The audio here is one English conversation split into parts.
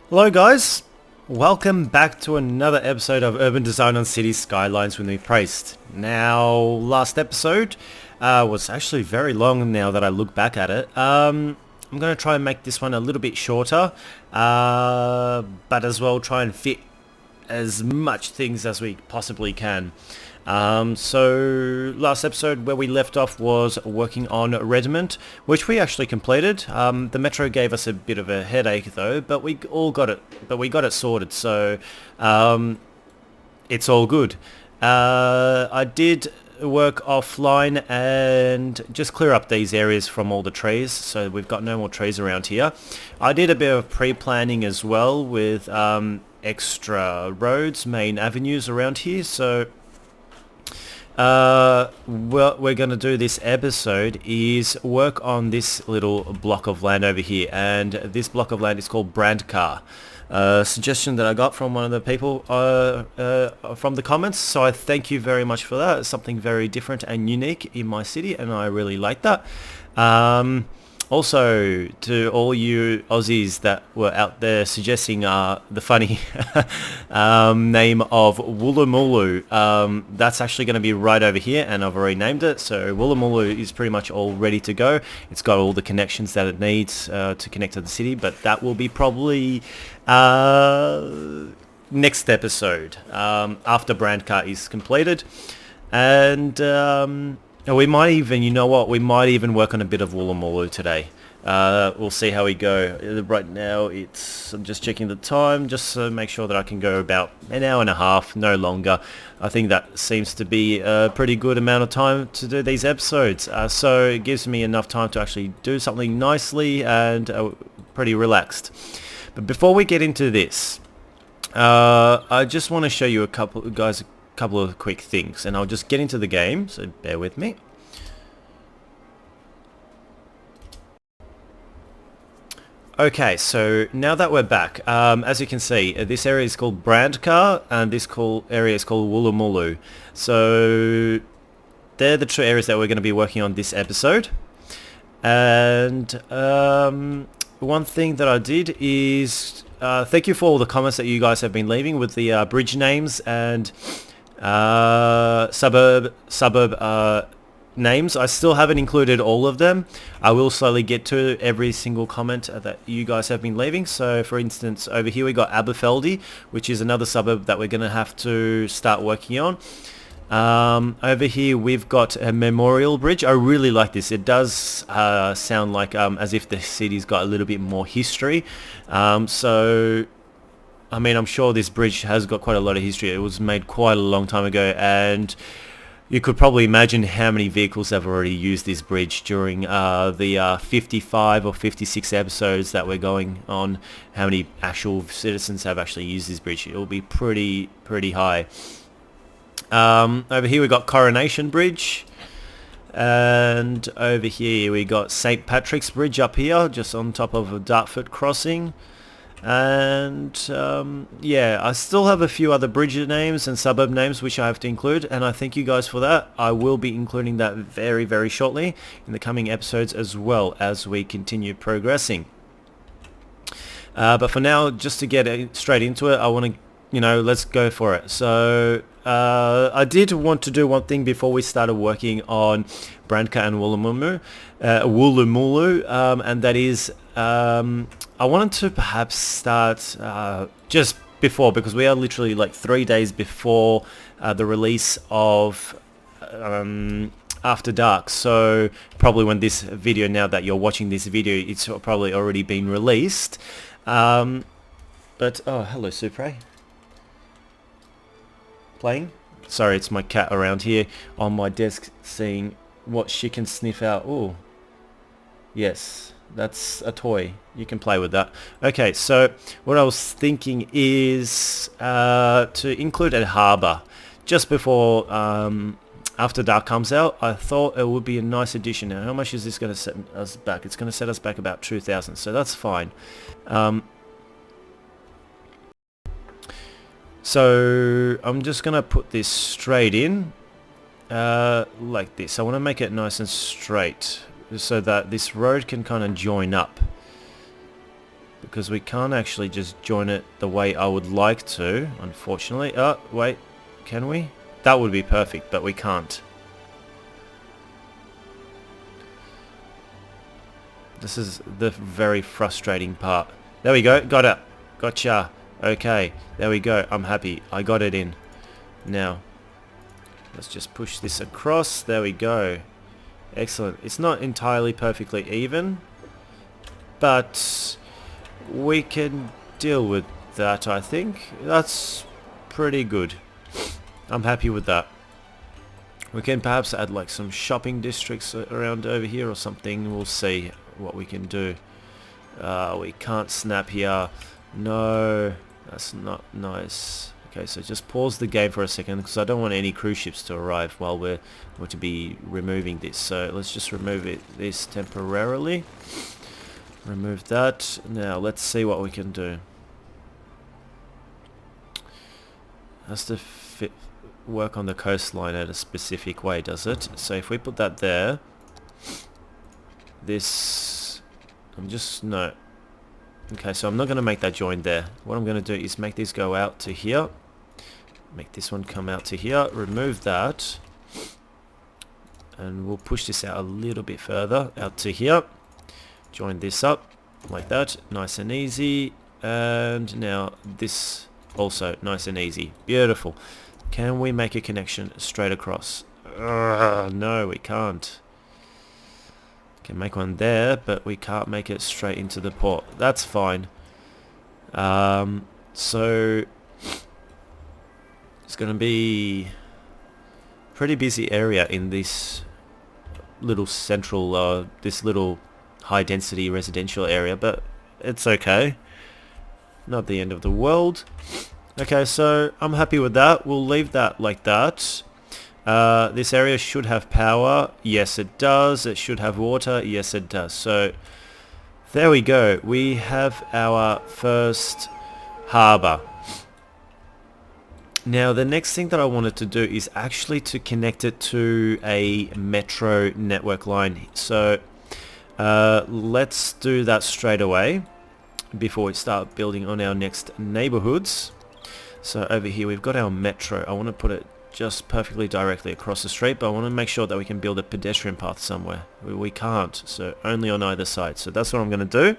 Hello guys, welcome back to another episode of Urban Design on City Skylines with me, Priest. Now, last episode was actually very long now that I look back at it. I'm going to try and make this one a little bit shorter, but as well try and fit as much things as we possibly can. So last episode where we left off was working on Redmond, which we actually completed. The metro gave us a bit of a headache though, but we got it sorted. So it's all good. I did work offline and just clear up these areas from all the trees, so we've got no more trees around here. I did a bit of pre-planning as well with extra roads, main avenues around here, so what we're going to do this episode is work on this little block of land over here, and this block of land is called Branka. Suggestion that I got from one of the people from the comments, so I thank you very much for that. It's something very different and unique in my city, and I really like that. Also, to all you Aussies that were out there suggesting the funny name of Wulmulu, that's actually going to be right over here, and I've already named it. So Wulmulu is pretty much all ready to go. It's got all the connections that it needs to connect to the city, but that will be probably next episode after Branka is completed. And we might even, you know what, we might even work on a bit of Wulmulu today. We'll see how we go. Right now, I'm just checking the time, just to make sure that I can go about an hour and a half, no longer. I think that seems to be a pretty good amount of time to do these episodes. So it gives me enough time to actually do something nicely and pretty relaxed. But before we get into this, I just want to show you a couple of quick things, and I'll just get into the game, so bear with me. Okay, so now that we're back, as you can see, this area is called Branka, and this area is called Wulmulu. So they're the two areas that we're going to be working on this episode. And one thing that I did is thank you for all the comments that you guys have been leaving with the bridge names and suburb names. I still haven't included all of them. I will slowly get to every single comment that you guys have been leaving. So for instance, over here we got Aberfeldy, which is another suburb that we're going to have to start working on. Over here we've got a memorial bridge. I really like this. It does sound like as if the city's got a little bit more history. So I mean, I'm sure this bridge has got quite a lot of history. It was made quite a long time ago, and you could probably imagine how many vehicles have already used this bridge during the 55 or 56 episodes that we're going on. How many actual citizens have actually used this bridge? It will be pretty high. Over here we got Coronation Bridge, and over here we got St. Patrick's Bridge up here, just on top of Dartford Crossing. And yeah, I still have a few other bridge names and suburb names which I have to include, and I thank you guys for that. I will be including that very shortly in the coming episodes as well as we continue progressing. But for now, just to get straight into it, I want to, let's go for it. So I did want to do one thing before we started working on Branka and Wulmulu, and that is I wanted to perhaps start just before, because we are literally like 3 days before the release of After Dark. So probably when this video, now that you're watching this video, it's probably already been released. But oh, hello Supre. Playing? Sorry, it's my cat around here on my desk seeing what she can sniff out. Oh, yes, that's a toy. You can play with that. Okay, so what I was thinking is to include a harbour just before After Dark comes out. I thought it would be a nice addition. Now, how much is this going to set us back? It's going to set us back about 2,000, so that's fine. So I'm just going to put this straight in like this. I want to make it nice and straight so that this road can kind of join up. because we can't actually just join it the way I would like to, unfortunately. Oh, wait, can we? That would be perfect, but we can't. This is the very frustrating part. There we go, got it. Gotcha. Okay, there we go. I'm happy. I got it in. Now, let's just push this across. There we go. Excellent. It's not entirely perfectly even, but we can deal with that, I think. That's pretty good. I'm happy with that. We can perhaps add like some shopping districts around over here or something. We'll see what we can do. We can't snap here. No, that's not nice. Okay, so just pause the game for a second because I don't want any cruise ships to arrive while we're going to be removing this. So let's just remove this temporarily. Remove that. Now let's see what we can do. Has to work on the coastline at a specific way, does it? So if we put that there, this, no. Okay, so I'm not going to make that join there. What I'm going to do is make this go out to here. Make this one come out to here. Remove that. And we'll push this out a little bit further, out to here. Join this up, like that. Nice and easy. And now this also, nice and easy. Beautiful. Can we make a connection straight across? No, we can't. Can make one there, but we can't make it straight into the port. That's fine. So it's going to be pretty busy area in this little central, this little high density residential area, but it's okay. Not the end of the world. Okay, so I'm happy with that. We'll leave that like that. This area should have power. Yes, it does. It should have water. Yes, it does. So there we go. We have our first harbour. Now, the next thing that I wanted to do is actually to connect it to a metro network line. So let's do that straight away before we start building on our next neighbourhoods. So over here we've got our metro. I want to put it just perfectly directly across the street, but I want to make sure that we can build a pedestrian path somewhere. We can't, so only on either side. So that's what I'm going to do.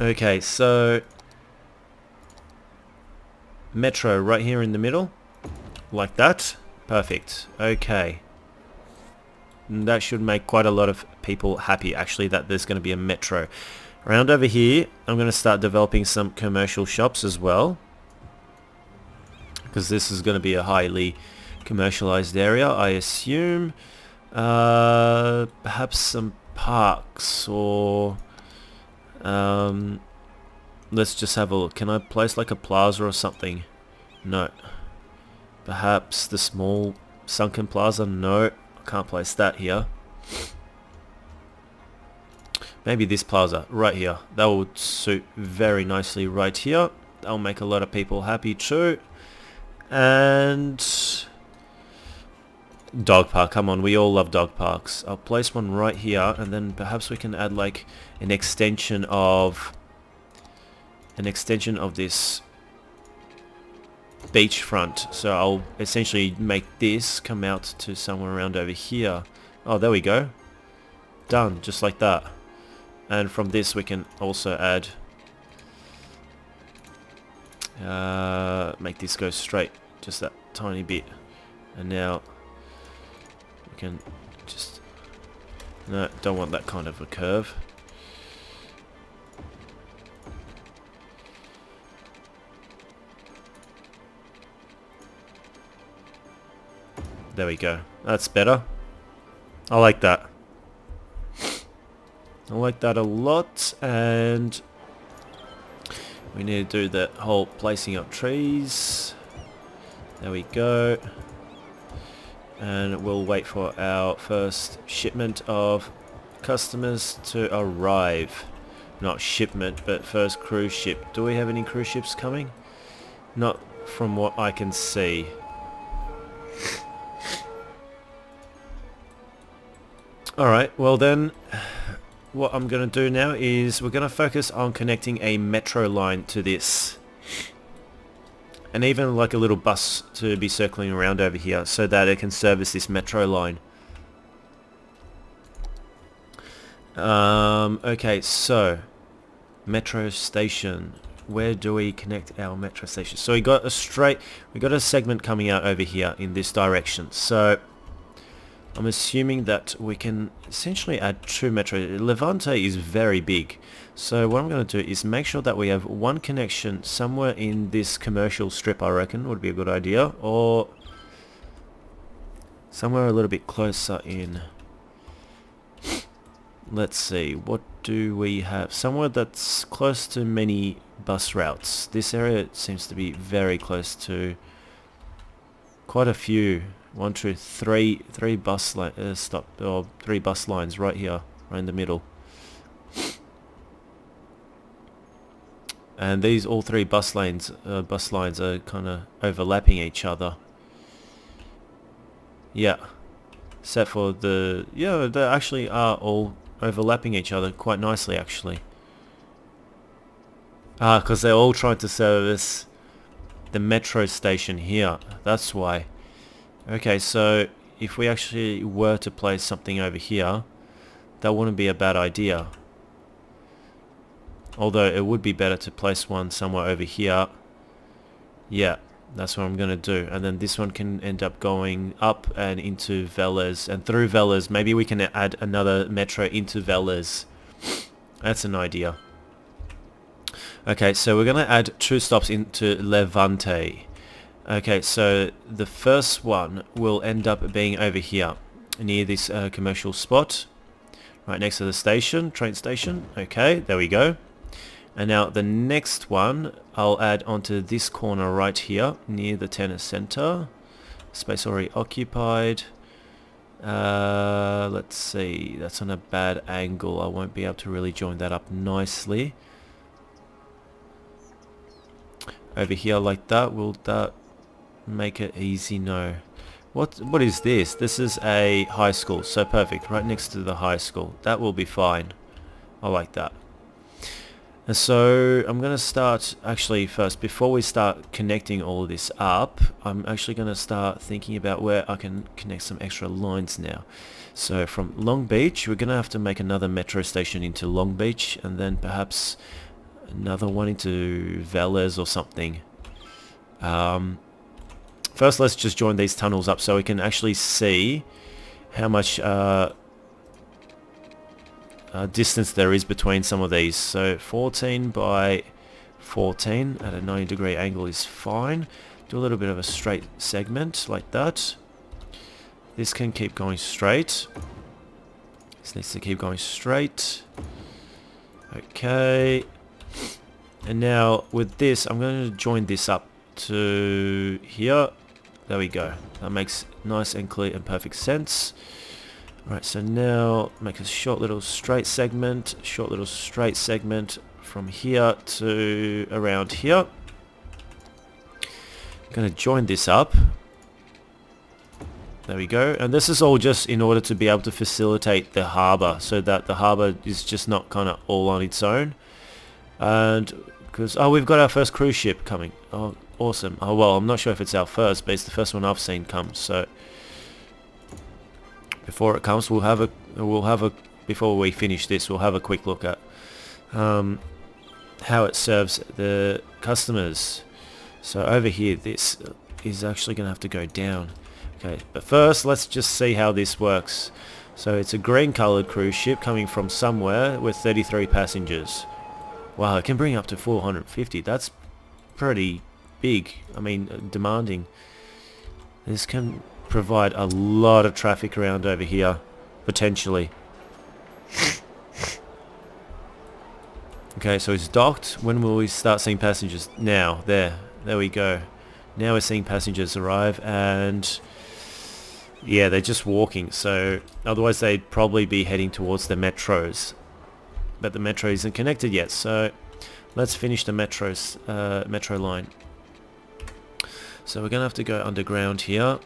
Okay, so metro right here in the middle, like that. Perfect. Okay. And that should make quite a lot of people happy, actually, that there's going to be a metro. Around over here, I'm going to start developing some commercial shops as well, because this is going to be a highly commercialized area, I assume. Perhaps some parks, or let's just have a look. Can I place like a plaza or something? No. Perhaps the small sunken plaza? No, I can't place that here. Maybe this plaza right here. That would suit very nicely right here. That'll make a lot of people happy too. And dog park, come on, we all love dog parks. I'll place one right here, and then perhaps we can add like an extension of this beachfront. So I'll essentially make this come out to somewhere around over here. Oh, there we go. Done, just like that. And from this we can also add, make this go straight, just that tiny bit. And now we can just, no, don't want that kind of a curve. There we go. That's better. I like that. I like that a lot, and we need to do that whole placing up trees. There we go. And we'll wait for our first shipment of customers to arrive. Not shipment, but first cruise ship. Do we have any cruise ships coming? Not from what I can see. Alright, well then, what I'm going to do now is we're going to focus on connecting a metro line to this. And even like a little bus to be circling around over here so that it can service this metro line. Okay, so metro station. Where do we connect our metro station? So we got a segment coming out over here in this direction. So I'm assuming that we can essentially add 2 metro. Levante is very big. So what I'm going to do is make sure that we have one connection somewhere in this commercial strip, I reckon would be a good idea. Or somewhere a little bit closer in. Let's see, what do we have? Somewhere that's close to many bus routes. This area seems to be very close to quite a few. 1, 2, 3 bus three bus lines right here, right in the middle. And these all 3 bus lines are kind of overlapping each other. Yeah, except for they actually are all overlapping each other quite nicely, actually. Because they're all trying to service the metro station here. That's why. Okay, so if we actually were to place something over here, that wouldn't be a bad idea. Although it would be better to place one somewhere over here. Yeah, that's what I'm going to do. And then this one can end up going up and into Velez. And through Velez, maybe we can add another metro into Velez. That's an idea. Okay, so we're going to add 2 stops into Levante. Okay, so the first one will end up being over here, near this commercial spot. Right next to the station, train station. Okay, there we go. And now the next one I'll add onto this corner right here near the tennis center. Space already occupied. Let's see, that's on a bad angle. I won't be able to really join that up nicely. Over here like that, will that make it easy? No. What is this? This is a high school, so perfect, right next to the high school. That will be fine. I like that. And so I'm going to start, actually first, before we start connecting all of this up, I'm actually going to start thinking about where I can connect some extra lines now. So from Long Beach, we're going to have to make another metro station into Long Beach, and then perhaps another one into Velez or something. First, let's just join these tunnels up so we can actually see how much distance there is between some of these. So 14 by 14 at a 90-degree angle is fine. Do a little bit of a straight segment like that. This can keep going straight. This needs to keep going straight. Okay. And now with this, I'm going to join this up to here. There we go. That makes nice and clear and perfect sense. Alright, so now make a short little straight segment from here to around here. I'm going to join this up. There we go. And this is all just in order to be able to facilitate the harbour, so that the harbour is just not kind of all on its own. And because, oh, we've got our first cruise ship coming. Oh, awesome. Oh, well, I'm not sure if it's our first, but it's the first one I've seen come. So before it comes, before we finish this, we'll have a quick look at how it serves the customers. So over here, this is actually going to have to go down. Okay, but first, let's just see how this works. So it's a green coloured cruise ship coming from somewhere with 33 passengers. Wow, it can bring up to 450. That's pretty big. I mean, demanding. This can provide a lot of traffic around over here, potentially. Okay, so it's docked. When will we start seeing passengers? Now, there we go. Now we're seeing passengers arrive, and yeah, they're just walking. So otherwise they'd probably be heading towards the metros, but the metro isn't connected yet. So let's finish the metro line. So we're gonna have to go underground here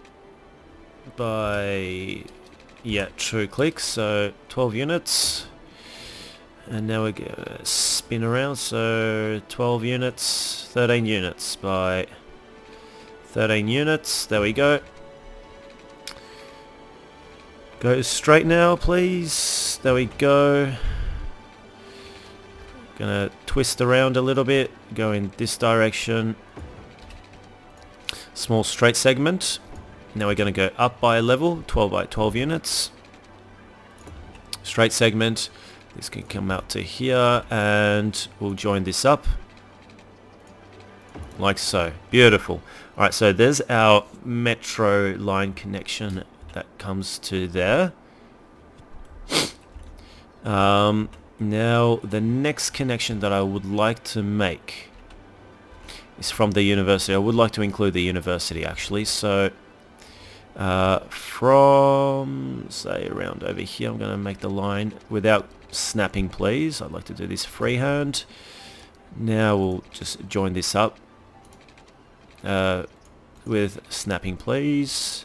by Yeah, 2 clicks, so 12 units. And now we go spin around, so 12 units, 13 units by 13 units. There we go. Go straight now, please. There we go. Gonna twist around a little bit, go in this direction. Small straight segment. Now we're gonna go up by a level, 12 by 12 units. Straight segment. This can come out to here and we'll join this up. Like so. Beautiful. Alright, so there's our metro line connection that comes to there. Now the next connection that I would like to make is from the university. I would like to include the university actually. So from say around over here, I'm going to make the line without snapping, please. I'd like to do this freehand. Now we'll just join this up with snapping, please.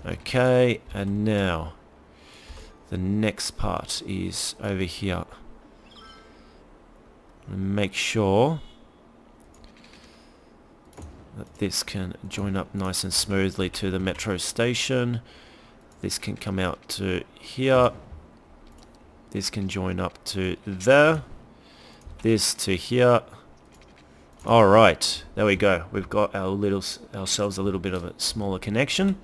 Okay, and now the next part is over here. Make sure that this can join up nice and smoothly to the metro station. This can come out to here. This can join up to there. This to here. Alright, there we go. We've got ourselves a little bit of a smaller connection.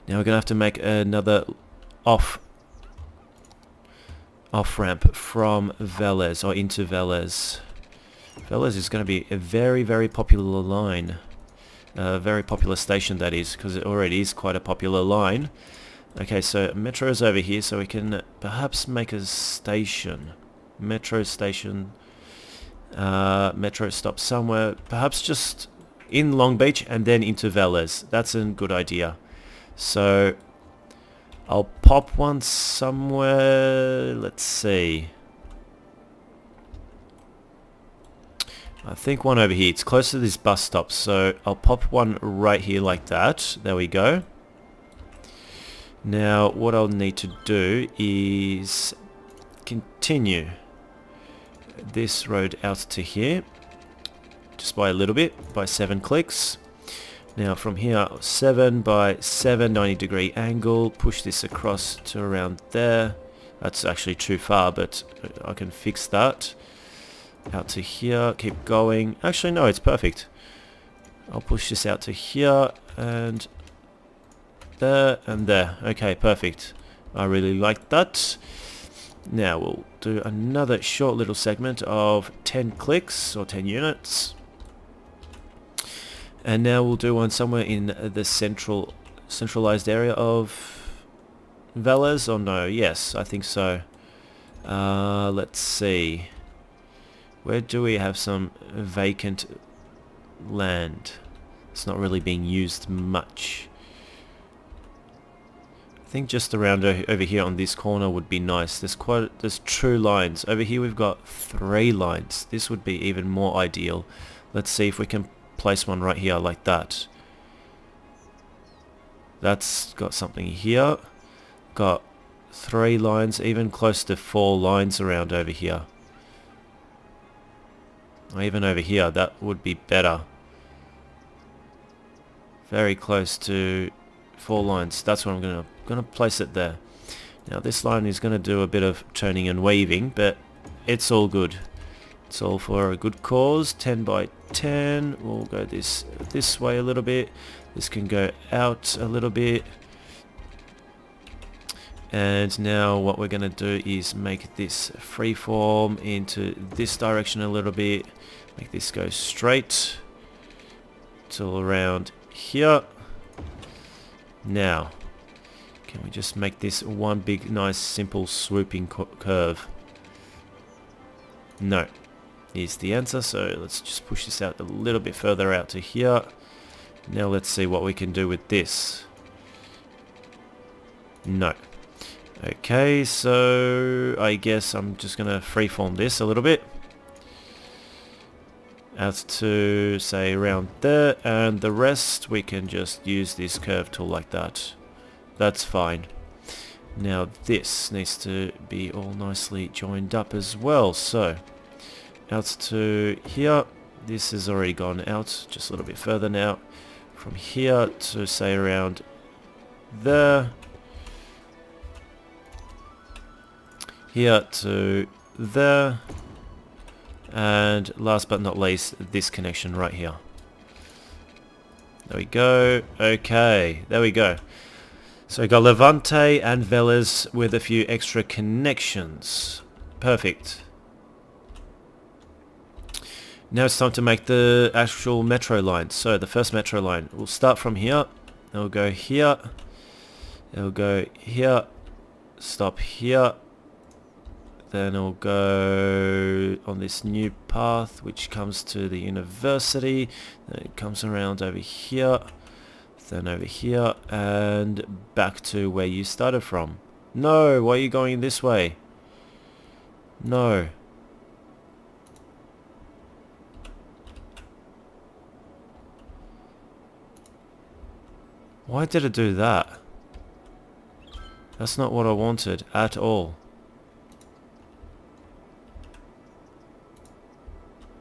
Now we're going to have to make another off ramp from Velez or into Velez. Velez is going to be a very, very popular line. A very popular station, that is, because it already is quite a popular line. Okay, so metro is over here, so we can perhaps make a station. Metro station. Metro stop somewhere. Perhaps just in Long Beach and then into Velez. That's a good idea. So I'll pop one somewhere. Let's see. I think one over here. It's close to this bus stop, so I'll pop one right here like that. There we go. Now what I'll need to do is continue this road out to here just by a little bit, by 7 clicks. Now from here, 7 by 7, 90-degree angle, push this across to around there. That's actually too far, but I can fix that. Out to here, keep going. Actually no, it's perfect. I'll push this out to here and there and there. Okay, perfect. I really like that. Now we'll do another short little segment of 10 clicks or 10 units. And now we'll do one somewhere in the centralized area of Velez. Oh no, yes, I think so. Let's see. Where do we have some vacant land? It's not really being used much. I think just around over here on this corner would be nice. There's 2 lines. Over here we've got 3 lines. This would be even more ideal. Let's see if we can place one right here like that. That's got something here. Got 3 lines, even close to 4 lines around over here. Or even over here, that would be better. Very close to 4 lines. That's what I'm gonna place it there. Now this line is gonna do a bit of turning and waving, but it's all good. It's all for a good cause. 10 by 10. We'll go this way a little bit. This can go out a little bit. And now what we're gonna do is make this freeform into this direction a little bit. Make this go straight till around here. Now, can we just make this one big, nice, simple, swooping curve? No, is the answer. So let's just push this out a little bit further out to here. Now let's see what we can do with this. No. Okay, so I guess I'm just going to freeform this a little bit. Out to, say, around there, and the rest we can just use this curve tool like that. That's fine. Now this needs to be all nicely joined up as well. So out to here. This has already gone out just a little bit further now. From here to say around there. Here to there. And last but not least, this connection right here. There we go. Okay, there we go. So we got Levante and Velez with a few extra connections. Perfect. Now it's time to make the actual metro line. So the first metro line, we'll start from here. It'll go here. It'll go here. Stop here. Then it'll go on this new path which comes to the university. Then it comes around over here. Then over here and back to where you started from. No, why are you going this way? No. Why did it do that? That's not what I wanted at all.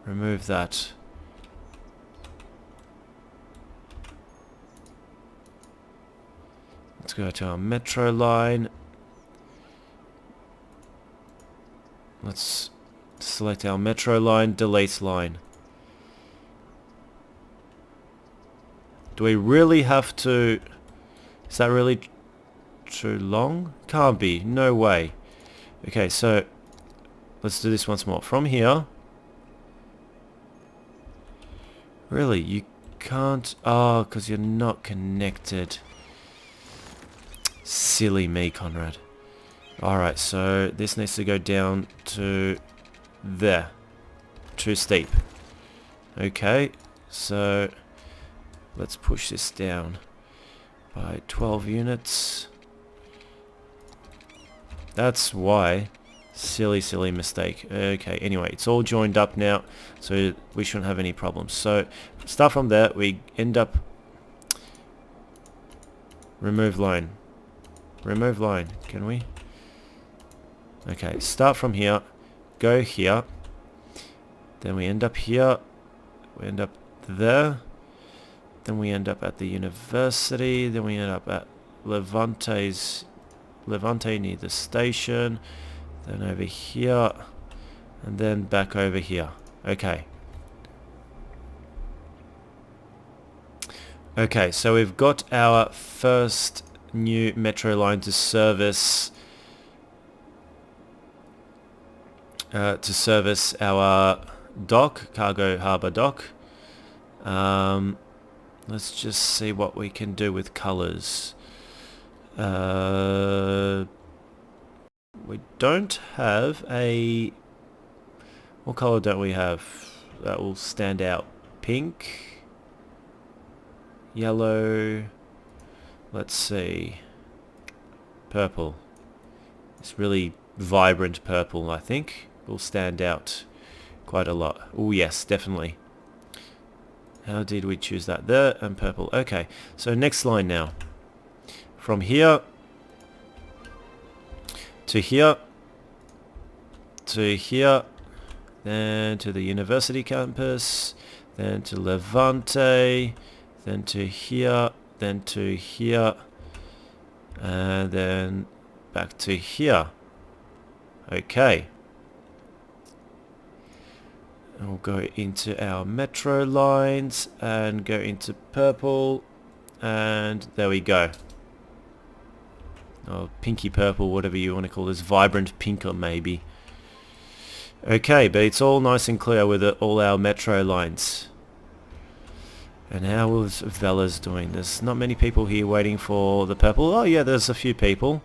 Remove that. Let's go to our metro line. Let's select our metro line, delete line. Do we really have to... Is that really too long? Can't be. No way. Okay, so let's do this once more. From here. Really? You can't... Oh, because you're not connected. Silly me, Conrad. Alright, so this needs to go down to there. Too steep. Okay, so let's push this down by 12 units. That's why. Silly, silly mistake. Okay, anyway, it's all joined up now, so we shouldn't have any problems. So, start from there, we end up... Remove line. Remove line, can we? Okay, start from here, go here, then we end up here, we end up there, then we end up at the university, then we end up at Levante near the station, then over here, and then back over here. Okay. Okay, so we've got our first new metro line to service our dock, cargo harbour dock. Let's just see what we can do with colours. We don't have a... What colour don't we have that will stand out? Pink, yellow, let's see, purple. It's really vibrant purple, I think. Will stand out quite a lot. Oh yes, definitely. How did we choose that? There and purple. Okay, so next line now. From here to here to here, then to the university campus, then to Levante, then to here, then to here, and then back to here. Okay. And we'll go into our metro lines and go into purple, and there we go. Oh, pinky purple, whatever you want to call this, vibrant pink or maybe. Okay, but it's all nice and clear with all our metro lines. And how is Velez doing? There's not many people here waiting for the purple. Oh yeah, there's a few people.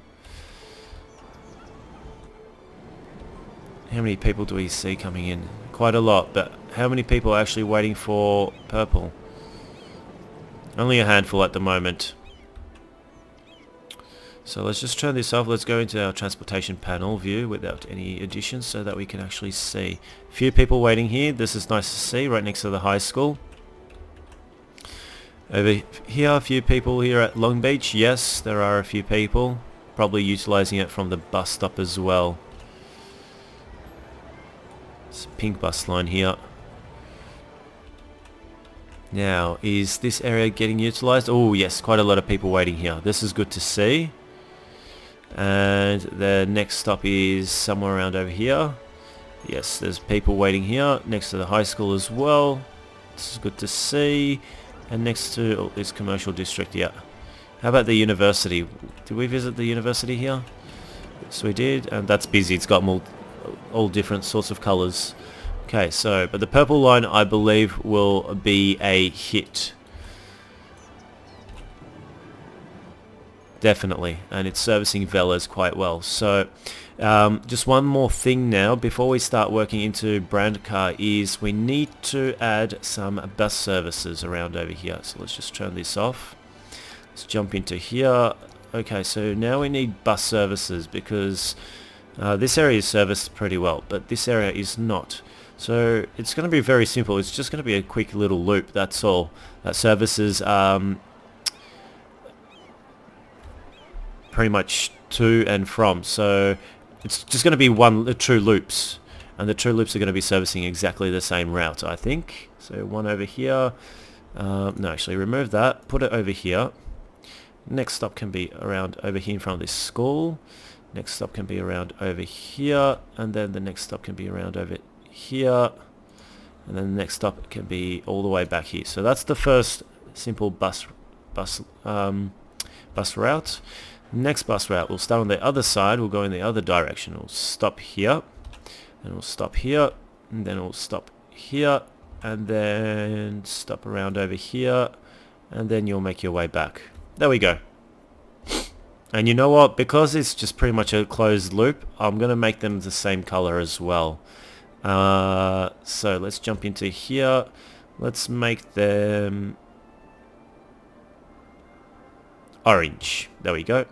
How many people do we see coming in? Quite a lot, but how many people are actually waiting for purple? Only a handful at the moment. So let's just turn this off. Let's go into our transportation panel view without any additions so that we can actually see. A few people waiting here. This is nice to see, right next to the high school. Over here, a few people here at Long Beach. Yes, there are a few people. Probably utilising it from the bus stop as well. It's a pink bus line here. Now, is this area getting utilised? Oh yes, quite a lot of people waiting here. This is good to see. And the next stop is somewhere around over here. Yes, there's people waiting here next to the high school as well. This is good to see. And next to this commercial district, yeah. How about the university? Did we visit the university here? Yes, we did. And that's busy. It's got all different sorts of colours. Okay, so, but the purple line, I believe, will be a hit. Definitely. And it's servicing Velas quite well. So, just one more thing now, before we start working into Branka, is we need to add some bus services around over here. So let's just turn this off. Let's jump into here. Okay, so now we need bus services because this area is serviced pretty well, but this area is not. So it's going to be very simple. It's just going to be a quick little loop, that's all. That services pretty much to and from. So it's just going to be two loops. And the two loops are going to be servicing exactly the same route, I think. So one over here. No, actually remove that. Put it over here. Next stop can be around over here in front of this school. Next stop can be around over here. And then the next stop can be around over here, and then the next stop can be all the way back here. So that's the first simple bus route. Next bus route, we'll start on the other side. We'll go in the other direction. We'll stop here, and we'll stop here, and then we'll stop here, and then stop around over here, and then you'll make your way back. There we go. And you know what? Because it's just pretty much a closed loop, I'm going to make them the same color as well. So let's jump into here. Let's make them orange. There we go.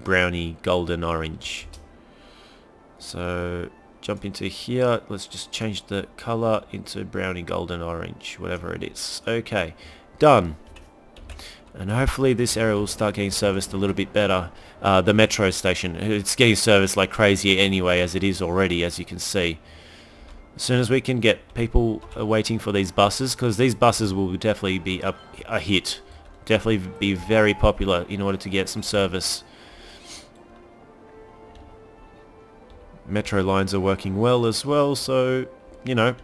Browny, golden, orange. So jump into here. Let's just change the color into browny, golden, orange, whatever it is. Okay, done. And hopefully this area will start getting serviced a little bit better. The metro station, it's getting serviced like crazy anyway, as it is already, as you can see. As soon as we can get people waiting for these buses, because these buses will definitely be a hit. Definitely be very popular in order to get some service. Metro lines are working well as well, so, you know.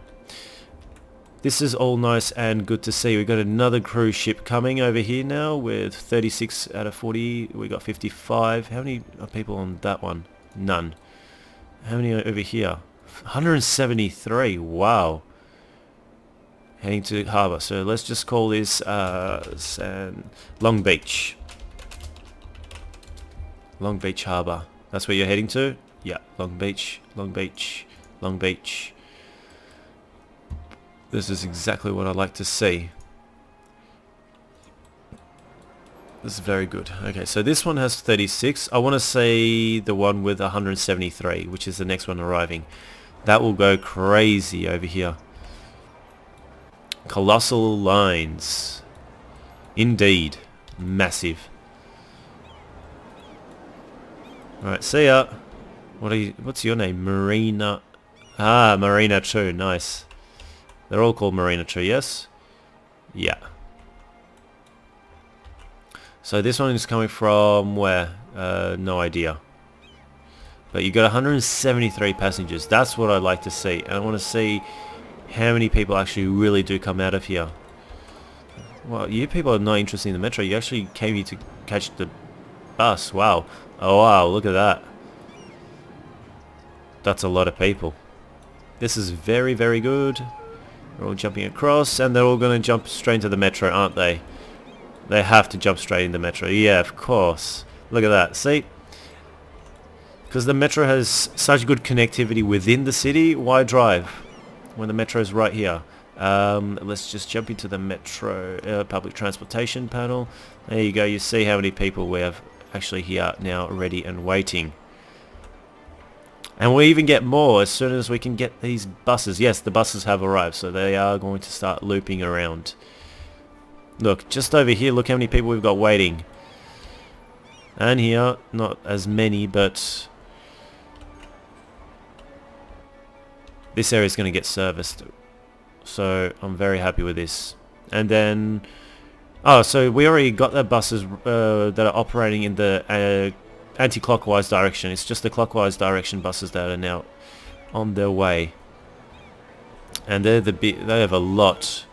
This is all nice and good to see. We've got another cruise ship coming over here now with 36 out of 40. We got 55. How many are people on that one? None. How many are over here? 173. Wow. Heading to harbour. So let's just call this Long Beach. Long Beach Harbour. That's where you're heading to? Yeah. Long Beach. Long Beach. Long Beach. This is exactly what I like to see. This is very good. Okay, so this one has 36. I want to see the one with 173, which is the next one arriving. That will go crazy over here. Colossal lines. Indeed. Massive. Alright, see ya. What's your name? Marina. Ah, Marina 2. Nice. They're all called Marina 2, yes? Yeah. So this one is coming from where? No idea. But you got 173 passengers. That's what I'd like to see. And I want to see how many people actually really do come out of here. Well, you people are not interested in the metro. You actually came here to catch the bus. Wow. Oh wow, look at that. That's a lot of people. This is very, very good. They're all jumping across, and they're all going to jump straight into the metro, aren't they? They have to jump straight in the metro. Yeah, of course. Look at that. See? Because the metro has such good connectivity within the city, why drive when the metro is right here? Let's just jump into the metro public transportation panel. There you go. You see how many people we have actually here now ready and waiting. And we'll even get more as soon as we can get these buses. Yes, the buses have arrived, so they are going to start looping around. Look, just over here, look how many people we've got waiting. And here, not as many, but this area is going to get serviced. So I'm very happy with this. And then, oh, so we already got the buses that are operating in the anti-clockwise direction. It's just the clockwise direction buses that are now on their way. And they have a lot.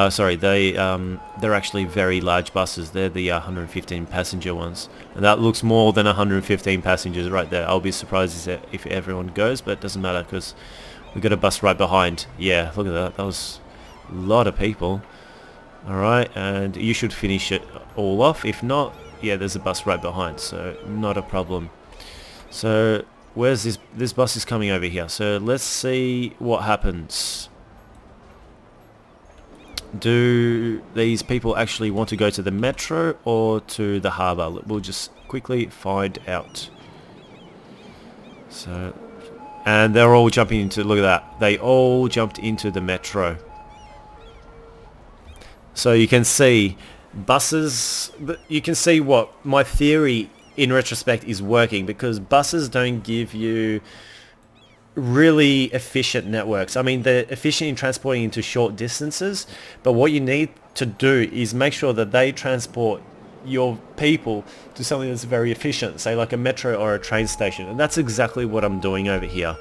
Sorry, they're actually very large buses. They're the 115 passenger ones, and that looks more than 115 passengers right there. I'll be surprised if everyone goes, but it doesn't matter because we got a bus right behind. Yeah, look at that. That was a lot of people. All right, and you should finish it all off. If not, yeah, there's a bus right behind, so not a problem. So where's this bus is coming over here? So let's see what happens. Do these people actually want to go to the metro or to the harbour? We'll just quickly find out. So, and they're all jumping into, look at that, they all jumped into the metro. So you can see buses, you can see what my theory in retrospect is working, because buses don't give you really efficient networks. I mean, they're efficient in transporting into short distances, but what you need to do is make sure that they transport your people to something that's very efficient, say like a metro or a train station, and that's exactly what I'm doing over here.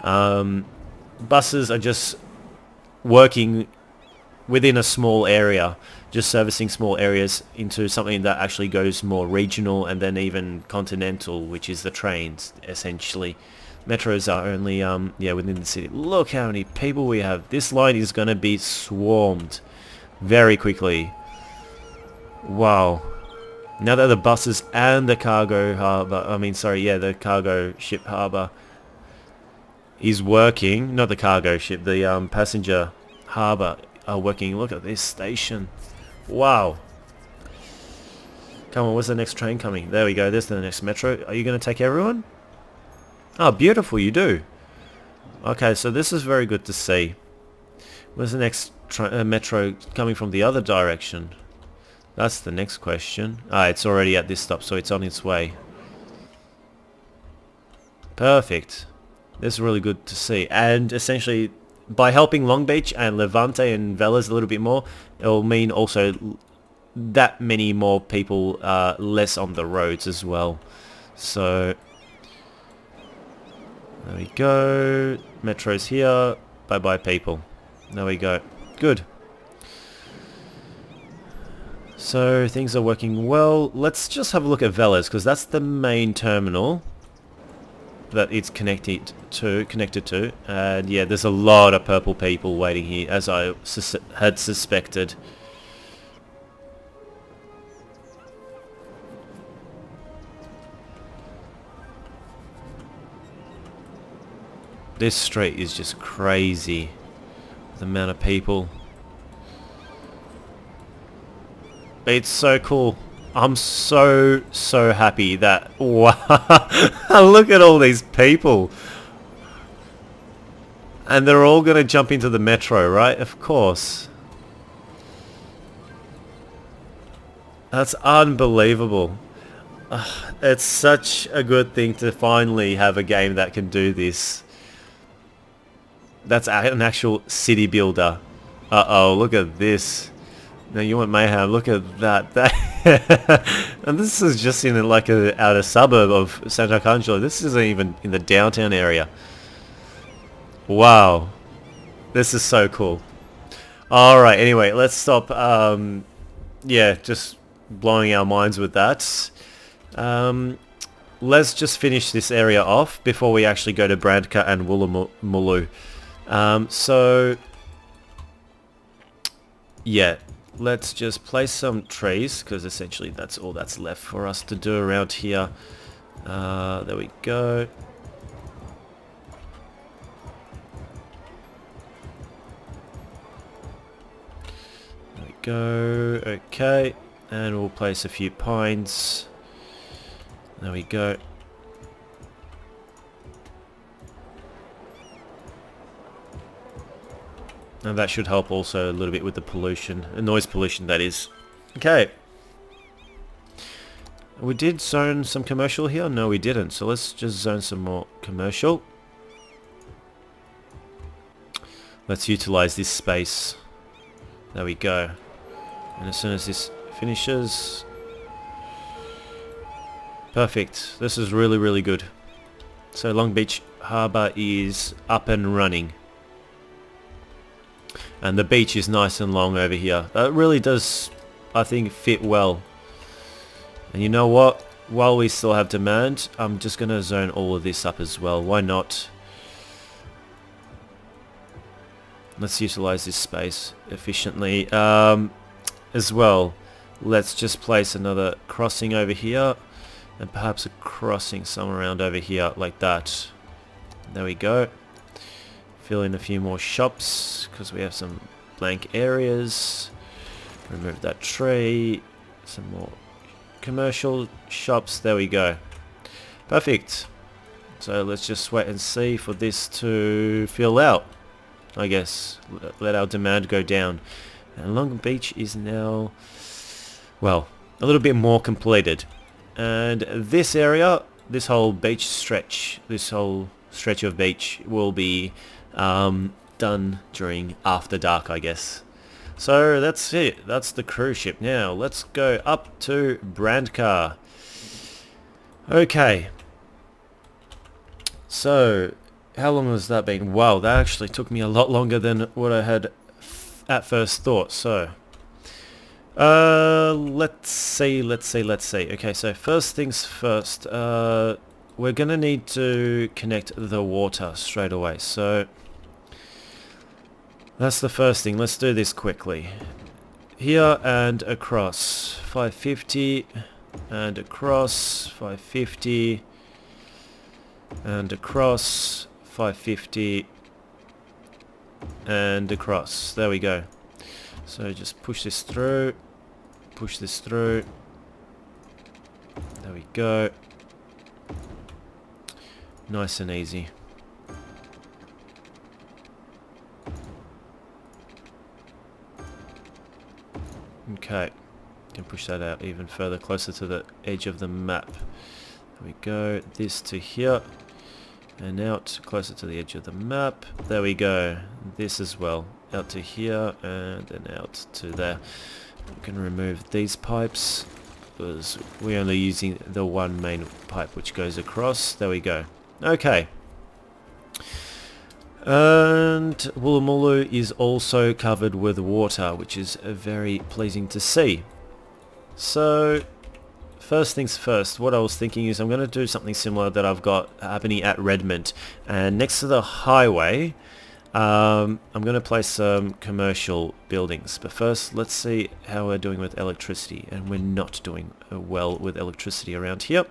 Buses are just working within a small area, just servicing small areas into something that actually goes more regional and then even continental, which is the trains, essentially. Metros are only, yeah, within the city. Look how many people we have. This line is going to be swarmed very quickly. Wow. Now that the buses and the cargo harbour, the cargo ship harbour is working, not the cargo ship, the passenger harbour are working. Look at this station. Wow. Come on, where's the next train coming? There we go, there's the next metro. Are you going to take everyone? Oh, beautiful, you do. Okay, so this is very good to see. Where's the next metro coming from the other direction? That's the next question. Ah, it's already at this stop, so it's on its way. Perfect. This is really good to see. And essentially, by helping Long Beach and Levante and Velas a little bit more, it will mean also that many more people less on the roads as well. So there we go. Metro's here. Bye bye people. There we go. Good. So things are working well. Let's just have a look at Velas, because that's the main terminal that it's connected to. And yeah, there's a lot of purple people waiting here, as I had suspected. This street is just crazy, the amount of people. It's so cool. I'm so happy that, wow, look at all these people. And they're all going to jump into the metro, right? Of course. That's unbelievable. It's such a good thing to finally have a game that can do this. That's an actual city builder. Uh-oh, look at this. Now you want mayhem, look at that. And this is just in like a outer suburb of Santarcangelo. This isn't even in the downtown area. Wow. This is so cool. Alright, anyway, let's stop, yeah, just blowing our minds with that. Let's just finish this area off before we actually go to Branka and Wulmulu. So, yeah, let's just place some trees, because essentially that's all that's left for us to do around here. There we go. There we go. Okay, and we'll place a few pines. There we go. And that should help also a little bit with the pollution, noise pollution that is. Okay. We did zone some commercial here? No, we didn't. So let's just zone some more commercial. Let's utilize this space. There we go. And as soon as this finishes... Perfect. This is really, really good. So Long Beach Harbour is up and running. And the beach is nice and long over here. That really does, I think, fit well. And you know what? While we still have demand, I'm just going to zone all of this up as well. Why not? Let's utilize this space efficiently. As well, let's just place another crossing over here. And perhaps a crossing somewhere around over here, like that. There we go. Fill in a few more shops, because we have some blank areas. Remove that tree. Some more commercial shops. There we go. Perfect. So let's just wait and see for this to fill out. I guess. Let our demand go down. And Long Beach is now, well, a little bit more completed. And this area, this whole beach stretch, this whole stretch of beach will be done during after dark, I guess. So that's it. That's the cruise ship. Now let's go up to Branka. Okay. So how long has that been? Wow, that actually took me a lot longer than what I had at first thought. So let's see. Okay, so first things first, we're gonna need to connect the water straight away. So that's the first thing. Let's do this quickly. Here and across 550 and across 550 and across 550 and across. There we go. So just push this through, push this through. There we go. Nice and easy. Okay, can push that out even further, closer to the edge of the map. There we go. This to here and out, closer to the edge of the map. There we go. This as well. Out to here and then out to there. We can remove these pipes because we're only using the one main pipe which goes across. There we go. Okay. And Wulmulu is also covered with water, which is very pleasing to see. So first things first, what I was thinking is I'm going to do something similar that I've got happening at Redmond. And next to the highway, I'm going to place some commercial buildings. But first, let's see how we're doing with electricity. And we're not doing well with electricity around here.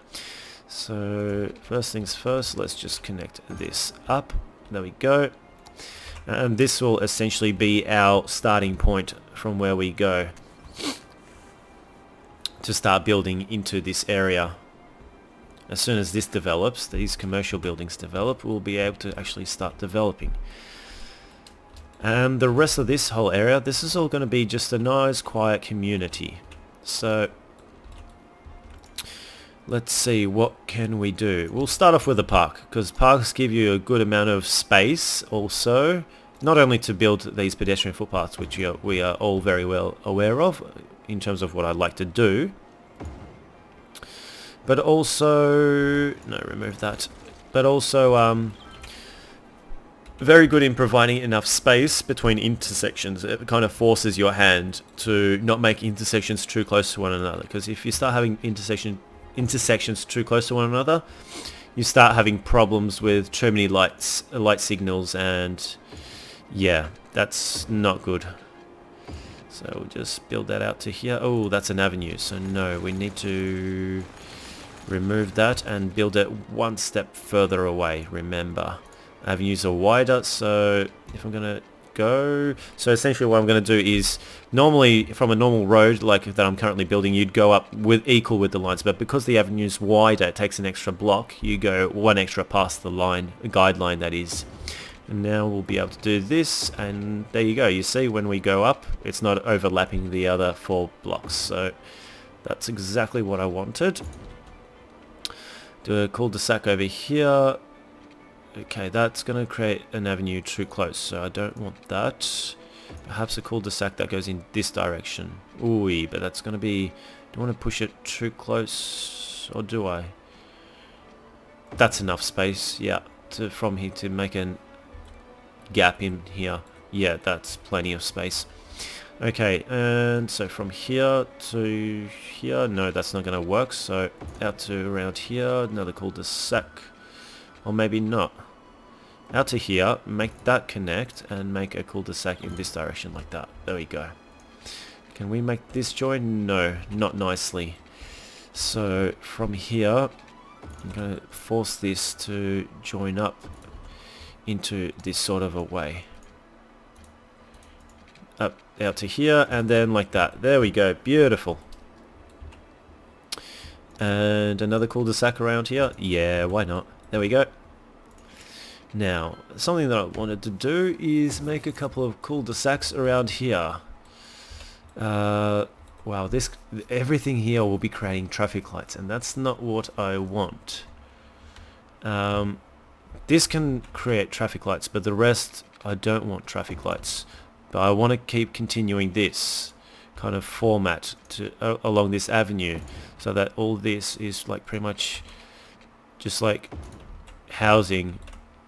So first things first, let's just connect this up. There we go. And this will essentially be our starting point from where we go to start building into this area. As soon as this develops, these commercial buildings develop, we'll be able to actually start developing. And the rest of this whole area, this is all going to be just a nice quiet community. So let's see, what can we do? We'll start off with a park, because parks give you a good amount of space also, not only to build these pedestrian footpaths, which we are all very well aware of in terms of what I'd like to do, but also, no, remove that, but also very good in providing enough space between intersections. It kind of forces your hand to not make intersections too close to one another, because if you start having intersections too close to one another, you start having problems with too many light signals, and yeah, that's not good. So we'll just build that out to here. Oh, that's an avenue, so no, we need to remove that and build it one step further away. Remember, avenues are wider, so if I'm gonna go, so essentially what I'm going to do is, normally from a normal road like that I'm currently building, you'd go up with equal with the lines, but because the avenue's wider, it takes an extra block. You go one extra past the line, guideline that is, And now we'll be able to do this, and there you go. You see, when we go up, it's not overlapping the other 4 blocks. So that's exactly what I wanted. Do a cul-de-sac over here. Okay, that's going to create an avenue too close, so I don't want that. Perhaps a cul-de-sac that goes in this direction. Ooh, but that's going to be... Do I want to push it too close, or do I? That's enough space, yeah, from here to make a gap in here. Yeah, that's plenty of space. Okay, and so from here to here, no, that's not going to work. So out to around here, another cul-de-sac, or maybe not. Out to here, make that connect, and make a cul-de-sac in this direction like that. There we go. Can we make this join? No, not nicely. So from here, I'm going to force this to join up into this sort of a way. Up, out to here, and then like that. There we go. Beautiful. And another cul-de-sac around here. Yeah, why not? There we go. Now, something that I wanted to do is make a couple of cul-de-sacs around here. Wow, everything here will be creating traffic lights, and that's not what I want. This can create traffic lights, but the rest I don't want traffic lights. But I want to keep continuing this kind of format to along this avenue, so that all this is like pretty much just like housing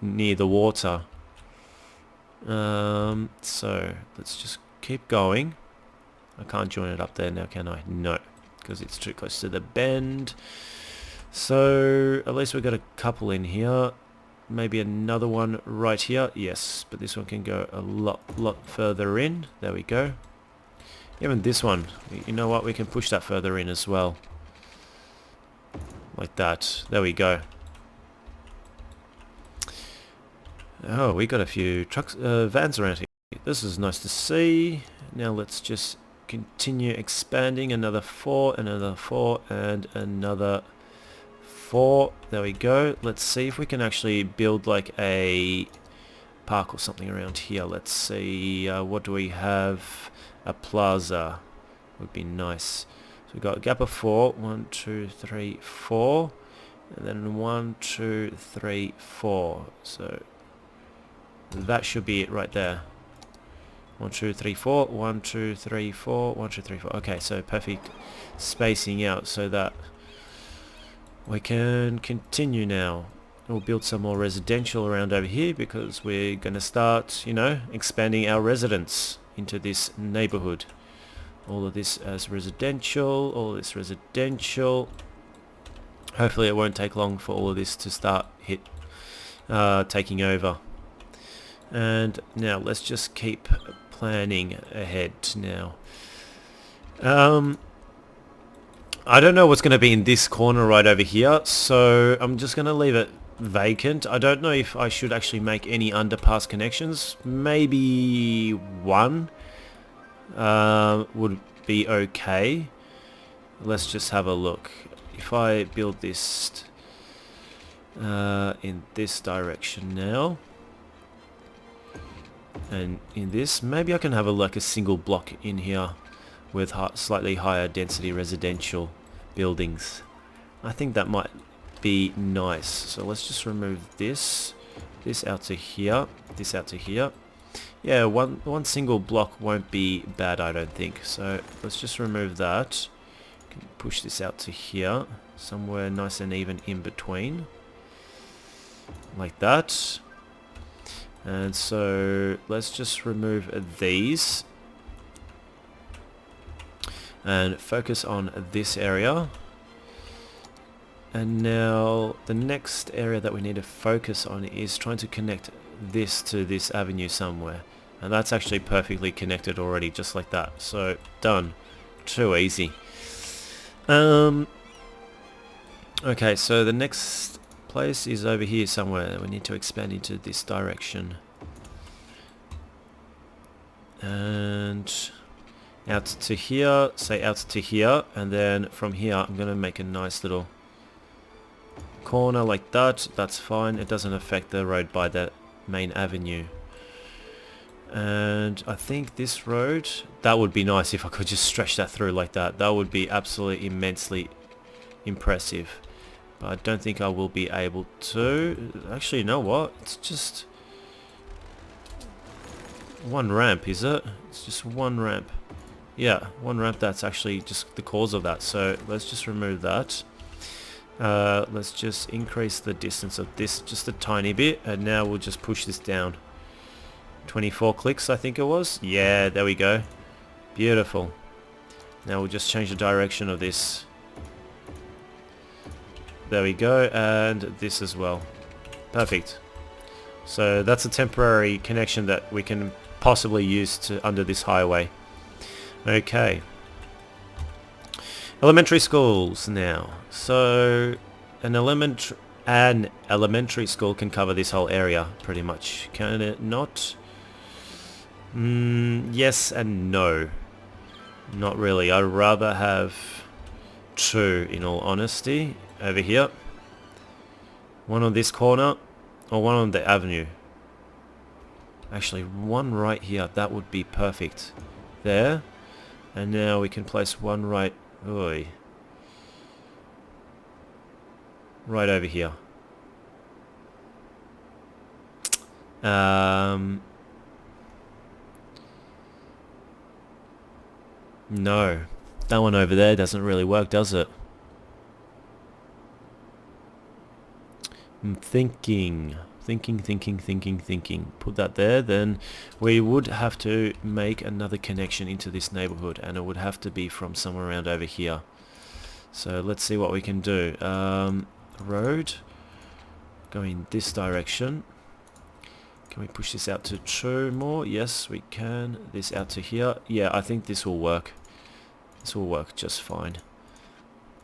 near the water. So let's just keep going. I can't join it up there now, can I? No, because it's too close to the bend. So at least we've got a couple in here. Maybe another one right here. Yes, but this one can go a lot further in. There we go. Even this one, you know what? We can push that further in as well. Like that. There we go. Oh, we got a few trucks, vans around here. This is nice to see. Now let's just continue expanding. Another 4, another 4, and another 4. There we go. Let's see if we can actually build like a park or something around here. Let's see. What do we have? A plaza would be nice. So we've got a gap of 4. 1, 2, 3, 4. And then 1, 2, 3, 4. So that should be it right there. 1, 2, 3, 4. 1, 2, 3, 4. 1, 2, 3, 4. Okay, so perfect spacing out so that we can continue now. We'll build some more residential around over here because we're going to start, you know, expanding our residents into this neighborhood. All of this as residential, all this residential. Hopefully it won't take long for all of this to start taking over. And now let's just keep planning ahead now. I don't know what's going to be in this corner right over here, so I'm just going to leave it vacant. I don't know if I should actually make any underpass connections. Maybe one would be okay. Let's just have a look. If I build this in this direction now, and in this, maybe I can have like a single block in here with slightly higher density residential buildings. I think that might be nice. So let's just remove this out to here, this out to here. Yeah, one single block won't be bad, I don't think. So let's just remove that. Can push this out to here, somewhere nice and even in between, like that. And so let's just remove these and focus on this area. And now the next area that we need to focus on is trying to connect this to this avenue somewhere, and that's actually perfectly connected already, just like that. So done. Too easy. Okay, so the next place is over here somewhere. We need to expand into this direction, and out to here, say out to here, and then from here I'm going to make a nice little corner like that. That's fine. It doesn't affect the road by that main avenue. And I think this road, that would be nice if I could just stretch that through like that. That would be absolutely immensely impressive. But I don't think I will be able to. Actually, you know what? It's just one ramp, is it? It's just one ramp. Yeah, one ramp. That's actually just the cause of that. So let's just remove that. Let's just increase the distance of this just a tiny bit. And now we'll just push this down. 24 clicks, I think it was. Yeah, there we go. Beautiful. Now we'll just change the direction of this. There we go, and this as well. Perfect. So that's a temporary connection that we can possibly use to under this highway. Okay. Elementary schools now. So an elementary school can cover this whole area pretty much. Can it not? Yes and no. Not really. I'd rather have two, in all honesty, over here. One on this corner, or one on the avenue. Actually, one right here. That would be perfect. There. And now we can place one right... Oy. Right over here. No, that one over there doesn't really work, does it? I'm thinking. Put that there, then we would have to make another connection into this neighborhood, and it would have to be from somewhere around over here. So let's see what we can do. Road, going this direction. Can we push this out to 2 more? Yes, we can. This out to here. Yeah, I think this will work. This will work just fine.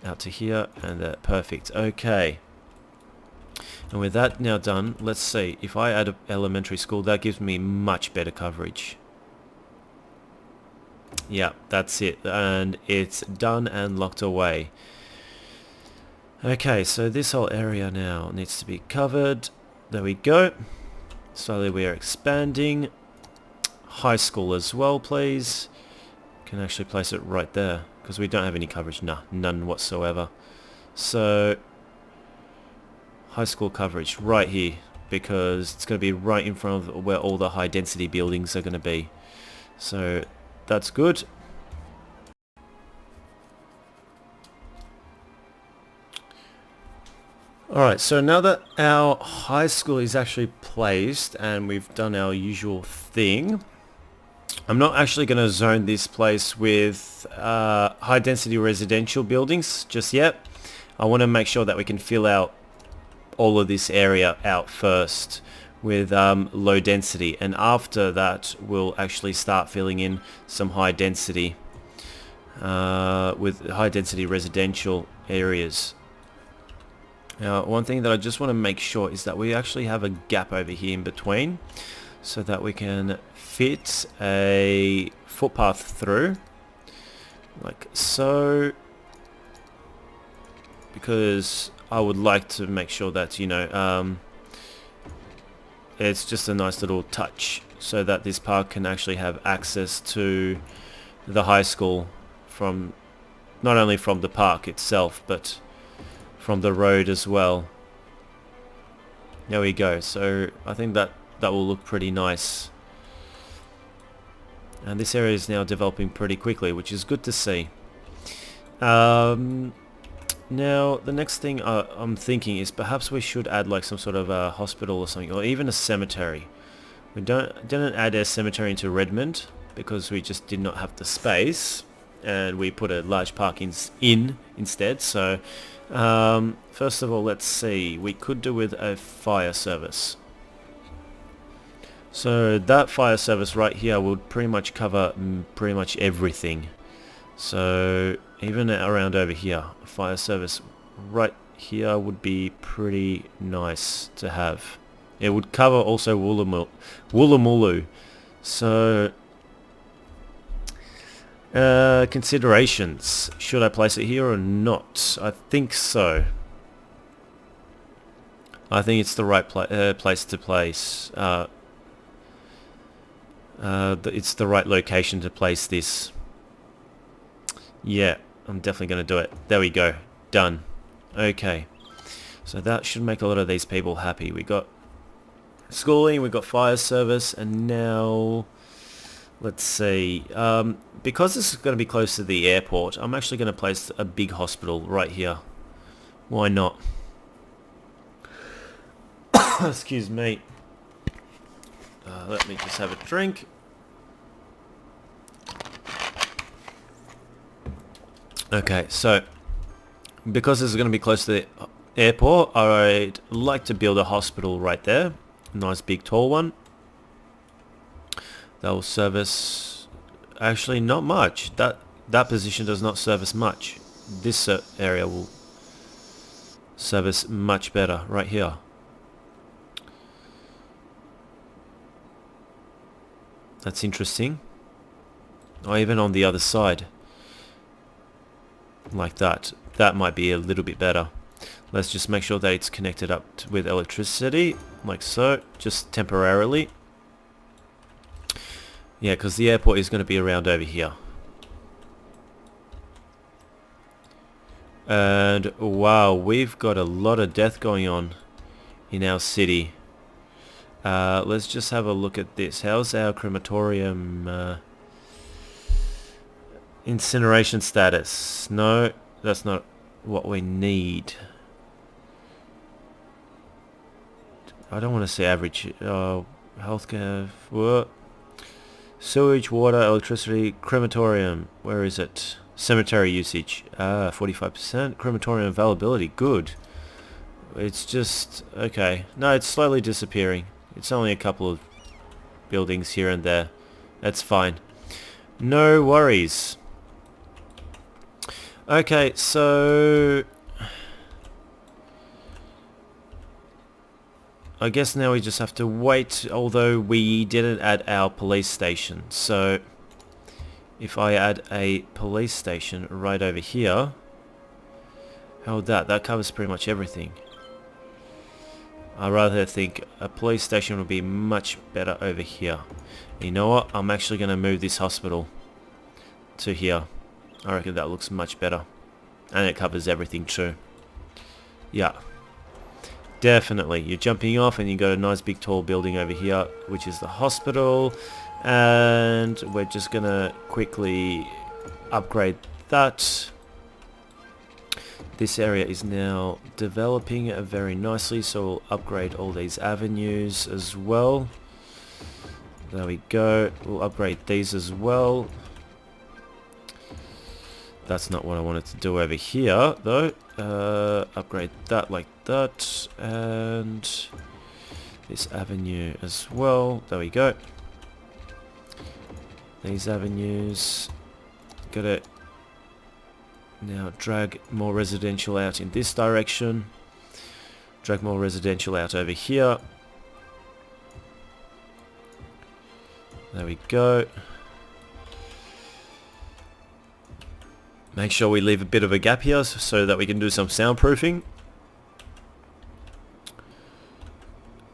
Out to here, and perfect. Okay. And with that now done, let's see. If I add an elementary school, that gives me much better coverage. Yeah, that's it. And it's done and locked away. Okay, so this whole area now needs to be covered. There we go. Slowly we are expanding. High school as well, please. Can actually place it right there because we don't have any coverage. Nah, none whatsoever. So high school coverage right here because it's going to be right in front of where all the high density buildings are going to be. So that's good. Alright, so now that our high school is actually placed and we've done our usual thing, I'm not actually going to zone this place with high density residential buildings just yet. I want to make sure that we can fill out all of this area out first with low density, and after that we'll actually start filling in some high density with high density residential areas. Now, one thing that I just want to make sure is that we actually have a gap over here in between so that we can fit a footpath through like so, because I would like to make sure that, you know, it's just a nice little touch so that this park can actually have access to the high school from not only from the park itself but from the road as well. There we go. So I think that will look pretty nice. And this area is now developing pretty quickly, which is good to see. Now the next thing I'm thinking is perhaps we should add like some sort of a hospital or something, or even a cemetery. We didn't add a cemetery into Redmond because we just did not have the space, and we put a large park in instead. So first of all, let's see, we could do with a fire service. So that fire service right here would pretty much cover pretty much everything. So even around over here, a fire service right here would be pretty nice to have. It would cover also Wulmulu. So considerations. Should I place it here or not? I think so. I think it's the right place to place. It's the right location to place this. Yeah, I'm definitely going to do it. There we go. Done. Okay. So that should make a lot of these people happy. We got schooling, we got fire service, and now let's see. Because this is going to be close to the airport, I'm actually going to place a big hospital right here. Why not? Excuse me. Let me just have a drink. Okay, so because this is going to be close to the airport, I'd like to build a hospital right there. A nice big tall one. That will service... Actually, not much. That position does not service much. This area will service much better right here. That's interesting. Or even on the other side. Like that. That might be a little bit better. Let's just make sure that it's connected up with electricity. Like so. Just temporarily. Yeah, because the airport is going to be around over here. And wow, we've got a lot of death going on in our city. Let's just have a look at this. How's our crematorium incineration status? No, that's not what we need. I don't want to say average. Healthcare. What? Sewage, water, electricity, crematorium. Where is it? Cemetery usage. 45%. Crematorium availability. Good. It's just... okay. No, it's slowly disappearing. It's only a couple of buildings here and there. That's fine. No worries. Okay, so... I guess now we just have to wait, although we didn't add our police station. So, if I add a police station right over here... how would that? That covers pretty much everything. I rather think a police station would be much better over here. You know what? I'm actually going to move this hospital to here. I reckon that looks much better. And it covers everything too. Yeah. Definitely. You're jumping off and you got a nice big tall building over here, which is the hospital. And we're just going to quickly upgrade that. This area is now developing very nicely, so we'll upgrade all these avenues as well. There we go. We'll upgrade these as well. That's not what I wanted to do over here, though. Upgrade that like that, and this avenue as well. There we go. These avenues. Got it. Now drag more residential out in this direction. Drag more residential out over here. There we go. Make sure we leave a bit of a gap here so that we can do some soundproofing.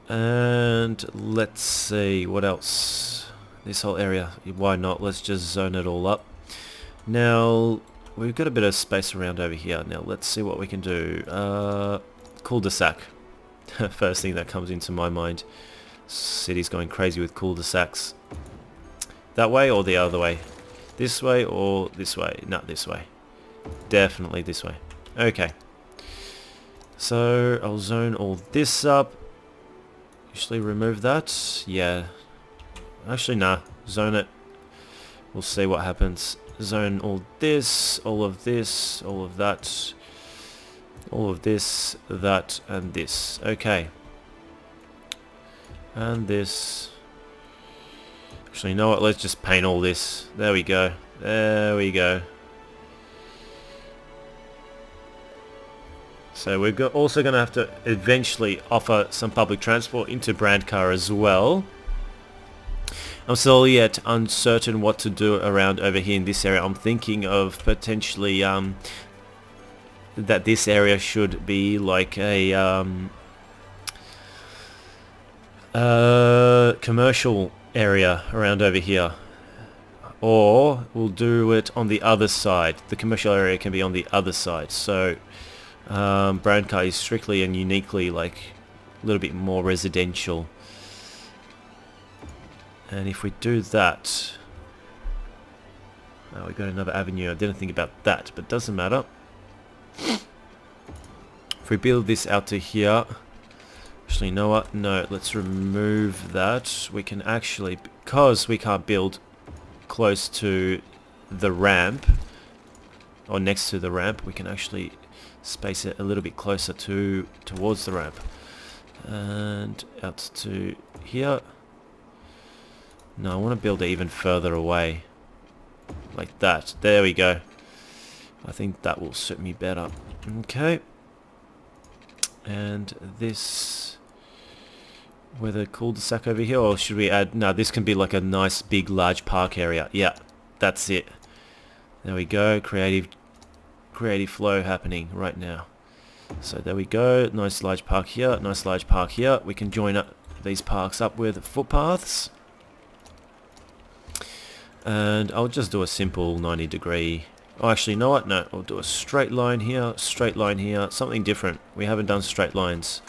And let's see what else. This whole area, why not? Let's just zone it all up. Now we've got a bit of space around over here. Now let's see what we can do. Cul-de-sac. First thing that comes into my mind. City's going crazy with cul-de-sacs. That way or the other way? This way or this way? Not this way. Definitely this way. Okay. So I'll zone all this up. Actually remove that. Yeah. Actually nah. Zone it. We'll see what happens. Zone all this, all of this, all of that, all of this, that, and this. Okay. And this. Actually, you know what? Let's just paint all this. There we go. There we go. So we're also going to have to eventually offer some public transport into Branka as well. I'm still yet uncertain what to do around over here in this area. I'm thinking of potentially that this area should be like a commercial area around over here. Or we'll do it on the other side. The commercial area can be on the other side. So Branka is strictly and uniquely like a little bit more residential. And if we do that, we've got another avenue. I didn't think about that, but doesn't matter. If we build this out to here, actually, you know what? No, let's remove that. We can actually, because we can't build close to the ramp or next to the ramp, we can actually space it a little bit closer towards the ramp and out to here. No, I want to build it even further away like that. There we go. I think that will suit me better. Okay, and this, with a cul-de-sac over here, or should we add, no, this can be like a nice big large park area. Yeah, that's it. There we go. Creative flow happening right now. So there we go. Nice large park here, nice large park here. We can join up these parks up with footpaths, and I'll just do a simple 90-degree. Oh, actually, you know what? No, I'll do a straight line here, something different. We haven't done straight lines.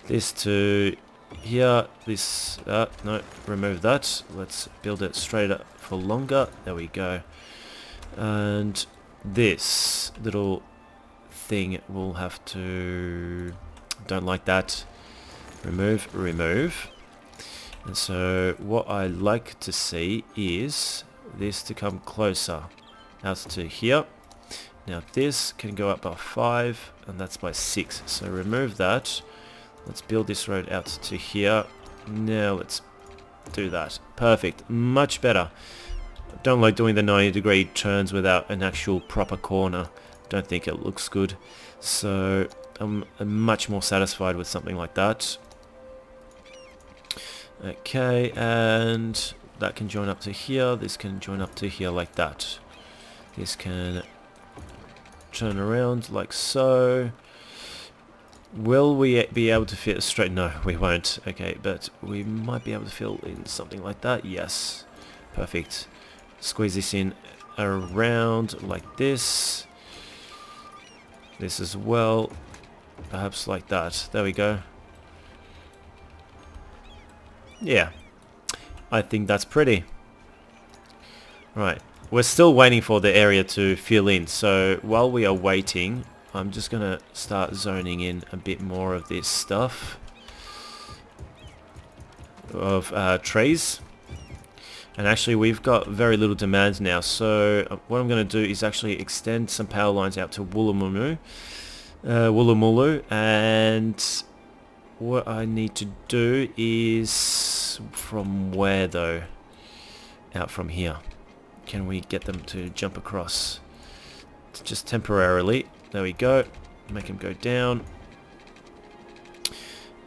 This to here, this, no, remove that. Let's build it straight up for longer. There we go. And this little thing will have to, don't like that. Remove. And so what I like to see is this to come closer out to here. Now this can go up by 5, and that's by 6. So remove that. Let's build this road out to here. Now let's do that. Perfect. Much better. Don't like doing the 90-degree turns without an actual proper corner. Don't think it looks good. So I'm much more satisfied with something like that. Okay, and that can join up to here. This can join up to here like that. This can turn around like so. Will we be able to fit a straight? No, we won't. Okay, but we might be able to fill in something like that. Yes. Perfect. Squeeze this in around like this. This as well. Perhaps like that. There we go. Yeah. I think that's pretty. Right. We're still waiting for the area to fill in. So while we are waiting, I'm just going to start zoning in a bit more of this stuff. Of trees. And actually we've got very little demand now. So what I'm going to do is actually extend some power lines out to Wulmulu. And what I need to do is, from where though? Out from here. Can we get them to jump across? Just temporarily. There we go. Make them go down.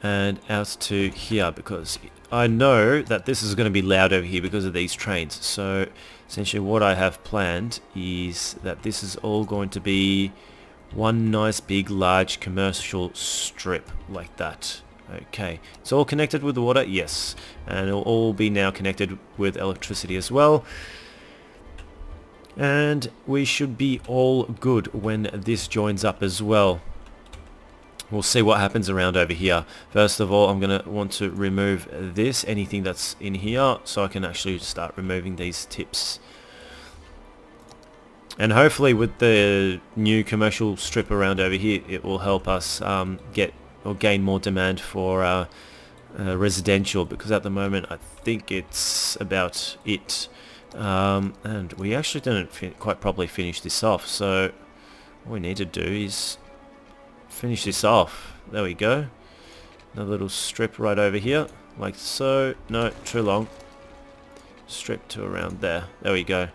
And out to here, because I know that this is going to be loud over here because of these trains. So essentially what I have planned is that this is all going to be one nice big large commercial strip like that. Okay, it's all connected with the water, yes, and it'll all be now connected with electricity as well. And we should be all good when this joins up as well. We'll see what happens around over here. First of all, I'm going to want to remove this, anything that's in here, so I can actually start removing these tips. And hopefully with the new commercial strip around over here, it will help us get or gain more demand for residential, because at the moment I think it's about it. And we actually didn't quite properly finish this off, so what we need to do is finish this off. There we go. Another little strip right over here, like so. No, too long. Strip to around there. There we go.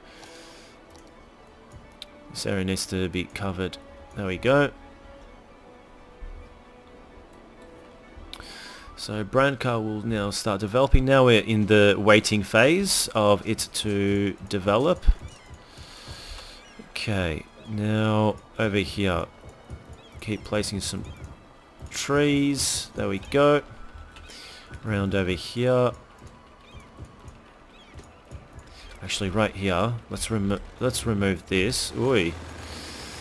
This area needs to be covered. There we go. So Branka will now start developing. Now we're in the waiting phase of it to develop. Okay, now over here, keep placing some trees. There we go. Around over here. Actually, right here. Let's remove this. Oi.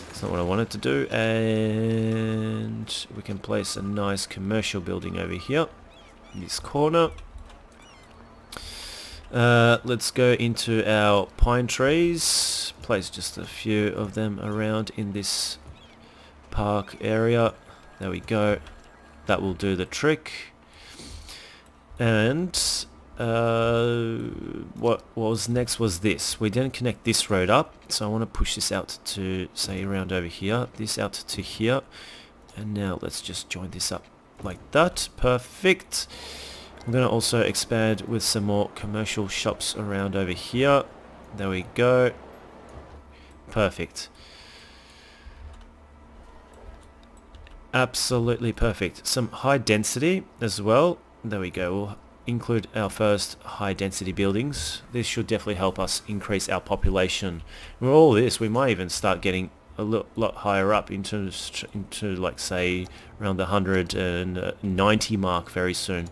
That's not what I wanted to do. And we can place a nice commercial building over here. In this corner. Let's go into our pine trees. Place just a few of them around in this park area. There we go. That will do the trick. And what was next was this. We didn't connect this road up, so I want to push this out to, say, around over here. This out to here. And now let's just join this up like that. Perfect. I'm going to also expand with some more commercial shops around over here. There we go. Perfect. Absolutely perfect. Some high density as well. There we go. We'll include our first high density buildings. This should definitely help us increase our population. With all this, we might even start getting a lot higher up into like, say, around the 190 mark very soon.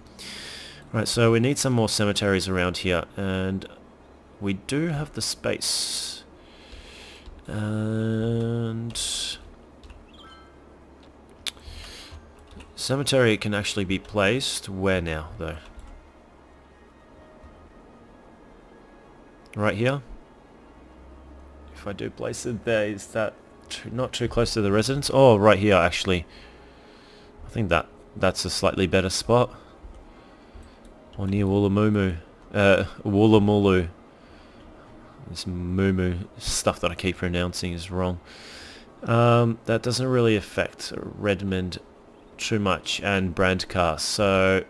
Right, so we need some more cemeteries around here, and we do have the space. And cemetery can actually be placed where now, though? Right here. If I do place it there, is that not too close to the residence? Oh, right here actually. I think that's a slightly better spot. Or near Wulmulu. Wulmulu. This Mumu stuff that I keep pronouncing is wrong. That doesn't really affect Redmond too much, and Branka. So,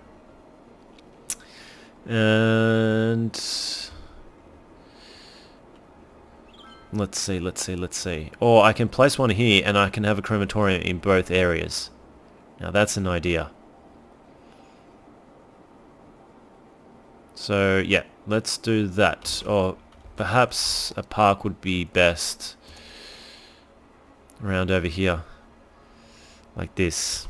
and let's see. Or I can place one here, and I can have a crematorium in both areas. Now that's an idea. So yeah, let's do that. Or perhaps a park would be best around over here, like this.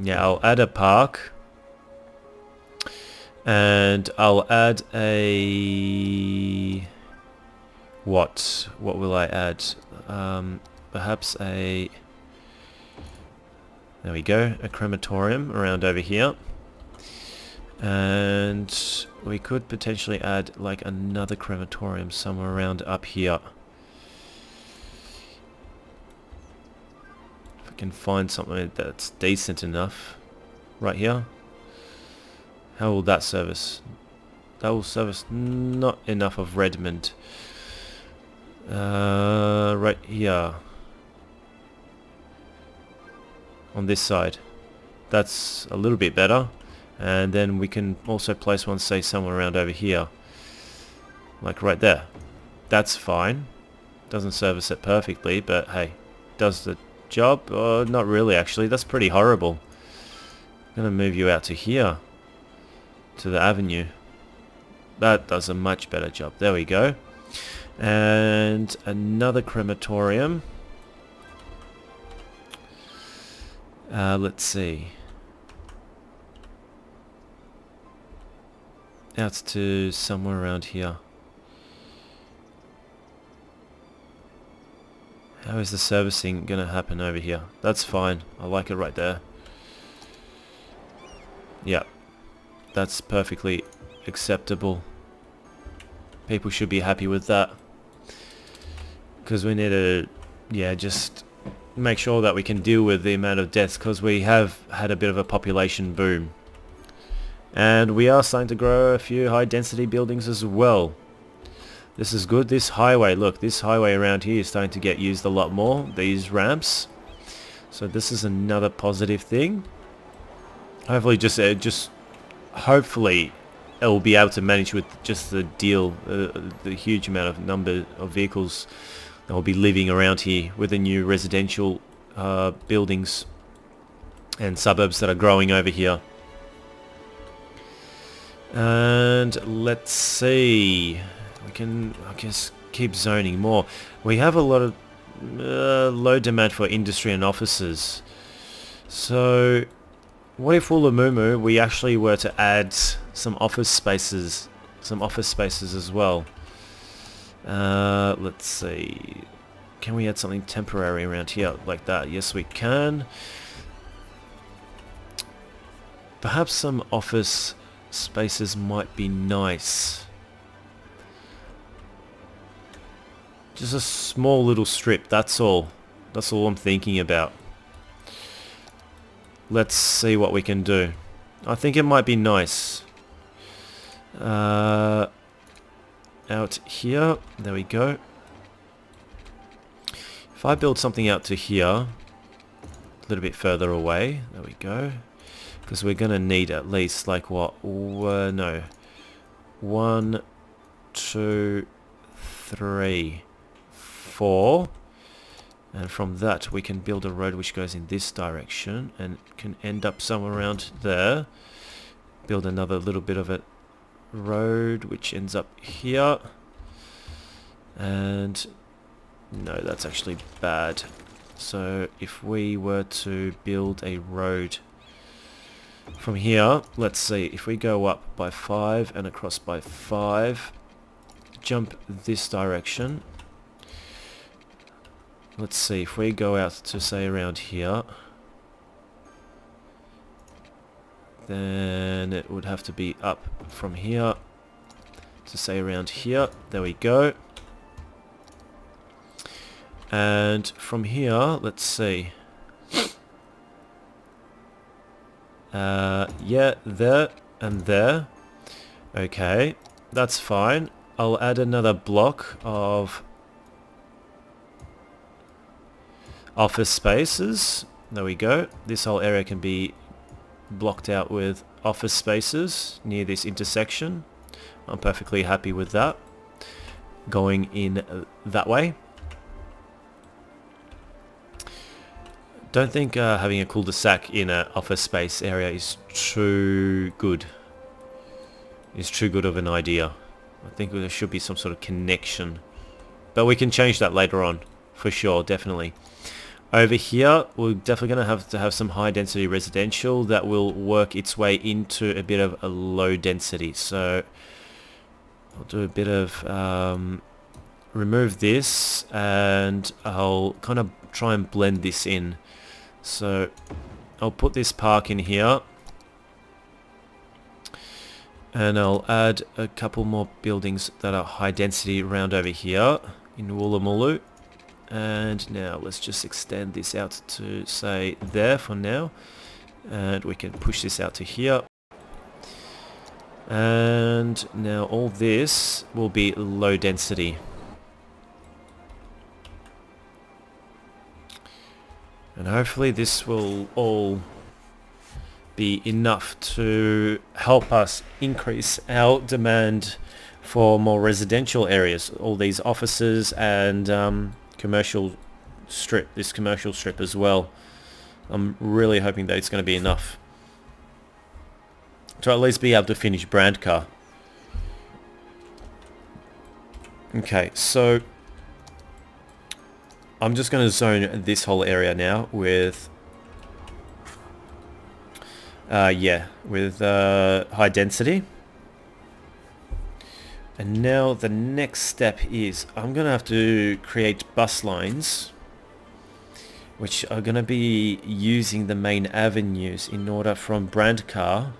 Yeah, I'll add a park, and I'll add a what will I add? Perhaps a, there we go, a crematorium around over here. And we could potentially add like another crematorium somewhere around up here. If I can find something that's decent enough. Right here. How will that service? That will service not enough of Redmond. Right here. On this side. That's a little bit better. And then we can also place one, say, somewhere around over here. Like right there. That's fine. Doesn't service it perfectly, but hey, does the job? Not really, actually. That's pretty horrible. I'm going to move you out to here. To the avenue. That does a much better job. There we go. And another crematorium. Let's see. Out to somewhere around here. How is the servicing going to happen over here? That's fine. I like it right there. Yeah. That's perfectly acceptable. People should be happy with that. Because we need to, yeah, just make sure that we can deal with the amount of deaths, because we have had a bit of a population boom. And we are starting to grow a few high density buildings as well. This is good. This highway, look, this highway around here is starting to get used a lot more, these ramps. So this is another positive thing. Hopefully hopefully it will be able to manage with just the huge amount of number of vehicles that will be living around here with the new residential buildings and suburbs that are growing over here. And let's see, we can, I guess, keep zoning more. We have a lot of low demand for industry and offices, so What if Wulmulu we actually were to add some office spaces as well? Let's see. Can we add something temporary around here like that? Yes, we can. Perhaps some office spaces might be nice. Just a small little strip, that's all. That's all I'm thinking about. Let's see what we can do. I think it might be nice. Out here, there we go. If I build something out to here, a little bit further away, there we go. Because we're going to need at least like what? No. 1, 2, 3, 4. And from that we can build a road which goes in this direction and can end up somewhere around there. Build another little bit of a road which ends up here. And no, that's actually bad. So if we were to build a road from here, let's see, if we go up by 5 and across by 5, jump this direction. Let's see, if we go out to say around here, then it would have to be up from here to say around here. There we go. And from here, let's see. Yeah, there and there. Okay, that's fine. I'll add another block of office spaces. There we go. This whole area can be blocked out with office spaces near this intersection. I'm perfectly happy with that. Going in that way. Don't think having a cul-de-sac in an office space area is too good. Is too good of an idea. I think there should be some sort of connection. But we can change that later on, for sure, definitely. Over here, we're definitely going to have some high density residential that will work its way into a bit of a low density. So I'll do a bit of remove this, and I'll kind of try and blend this in. So I'll put this park in here, and I'll add a couple more buildings that are high density around over here in Wulmulu. And now let's just extend this out to say there for now, and we can push this out to here. And now all this will be low density. And hopefully this will all be enough to help us increase our demand for more residential areas. All these offices and commercial strip, this commercial strip as well. I'm really hoping that it's going to be enough to at least be able to finish Branka. Okay, so I'm just going to zone this whole area now with high density. And now the next step is I'm going to have to create bus lines which are going to be using the main avenues in order from Branka,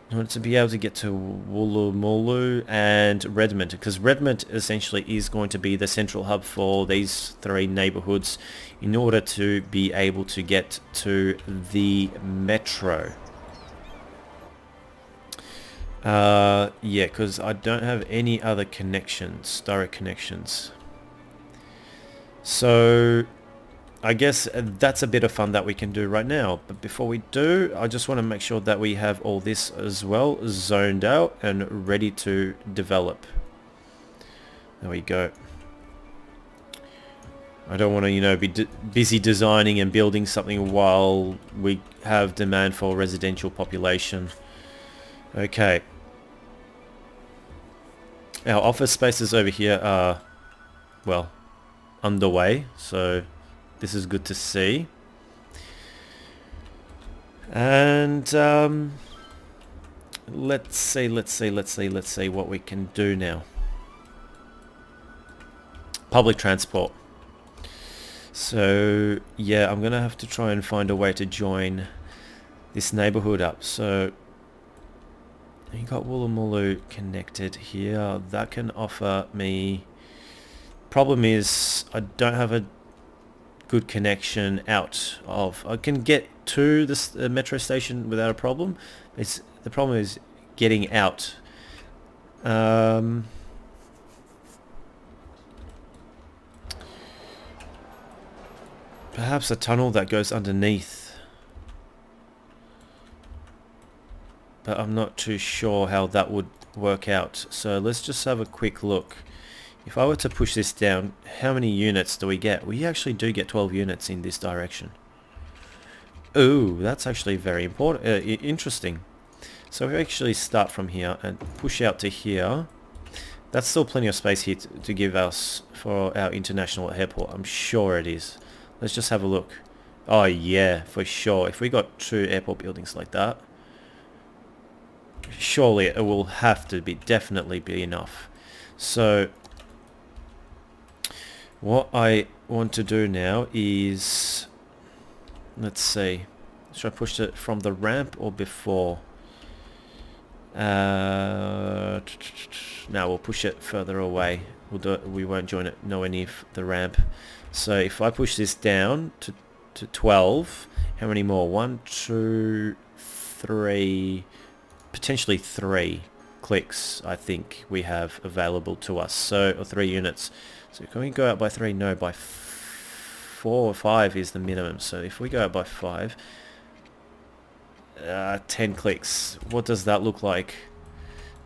in order to be able to get to Wulmulu and Redmond, because Redmond essentially is going to be the central hub for these three neighborhoods in order to be able to get to the metro. Yeah, because I don't have any other connections, direct connections. So I guess that's a bit of fun that we can do right now. But before we do, I just want to make sure that we have all this as well zoned out and ready to develop. There we go. I don't want to, be busy designing and building something while we have demand for residential population. Okay. Our office spaces over here are, well, underway, so this is good to see. And let's see what we can do now. Public transport. So yeah, I'm gonna have to try and find a way to join this neighborhood up. So you got Wulmulu connected here. That can offer me... Problem is I don't have a good connection out of... I can get to this metro station without a problem. The problem is getting out. Perhaps a tunnel that goes underneath. But I'm not too sure how that would work out. So let's just have a quick look. If I were to push this down, how many units do we get? We actually do get 12 units in this direction. Ooh, that's actually very important, interesting. So if we actually start from here and push out to here, that's still plenty of space here to give us for our international airport. I'm sure it is. Let's just have a look. Oh yeah, for sure. If we got 2 airport buildings like that, surely it will have to be definitely be enough. So what I want to do now is, let's see, should I push it from the ramp or before? No, we'll push it further away. We'll do it. We won't join it nowhere near the ramp. So if I push this down to 12, how many more? 1, 2, 3, potentially 3 clicks I think we have available to us. So, or 3 units. So can we go out by 3? No, by 4 or 5 is the minimum. So if we go out by 5, 10 clicks. What does that look like?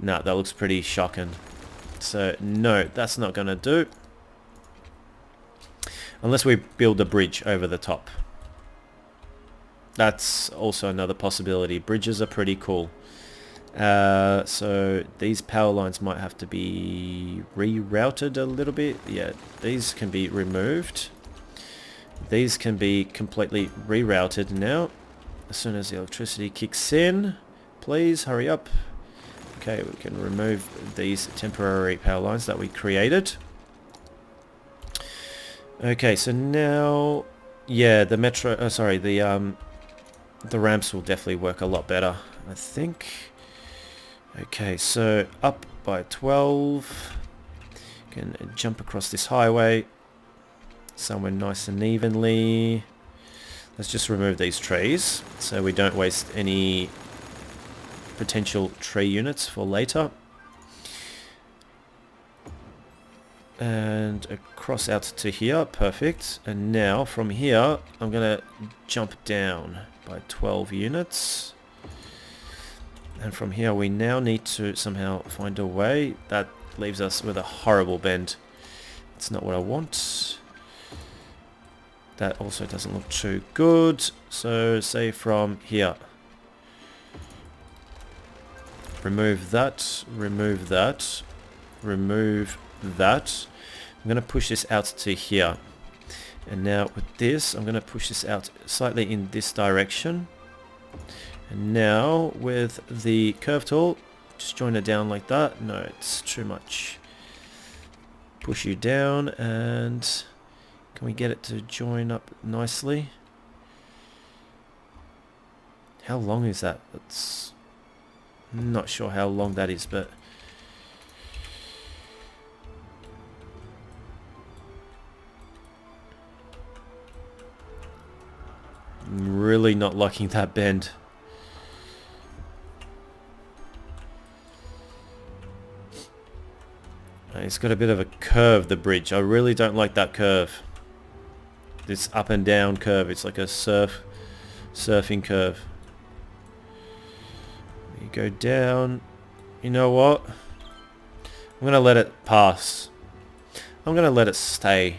Nah, that looks pretty shocking. So no, that's not going to do. Unless we build a bridge over the top. That's also another possibility. Bridges are pretty cool. So these power lines might have to be rerouted a little bit. Yeah, these can be removed. These can be completely rerouted now. As soon as the electricity kicks in, please hurry up. Okay, we can remove these temporary power lines that we created. Okay, so now, yeah, the metro, the ramps will definitely work a lot better, I think. Okay, so up by 12. Can jump across this highway somewhere nice and evenly. Let's just remove these trees so we don't waste any potential tree units for later. And across out to here, perfect. And now from here, I'm gonna jump down by 12 units. And from here, we now need to somehow find a way. That leaves us with a horrible bend. It's not what I want. That also doesn't look too good. So say from here. Remove that, remove that, remove that. I'm going to push this out to here. And now with this, I'm going to push this out slightly in this direction. And now with the curve tool, just join it down like that. No, it's too much. Push you down, and can we get it to join up nicely? How long is that? That's not sure how long that is, but I'm really not liking that bend. It's got a bit of a curve, the bridge. I really don't like that curve. This up and down curve. It's like a surfing curve. You go down. You know what? I'm going to let it pass. I'm going to let it stay.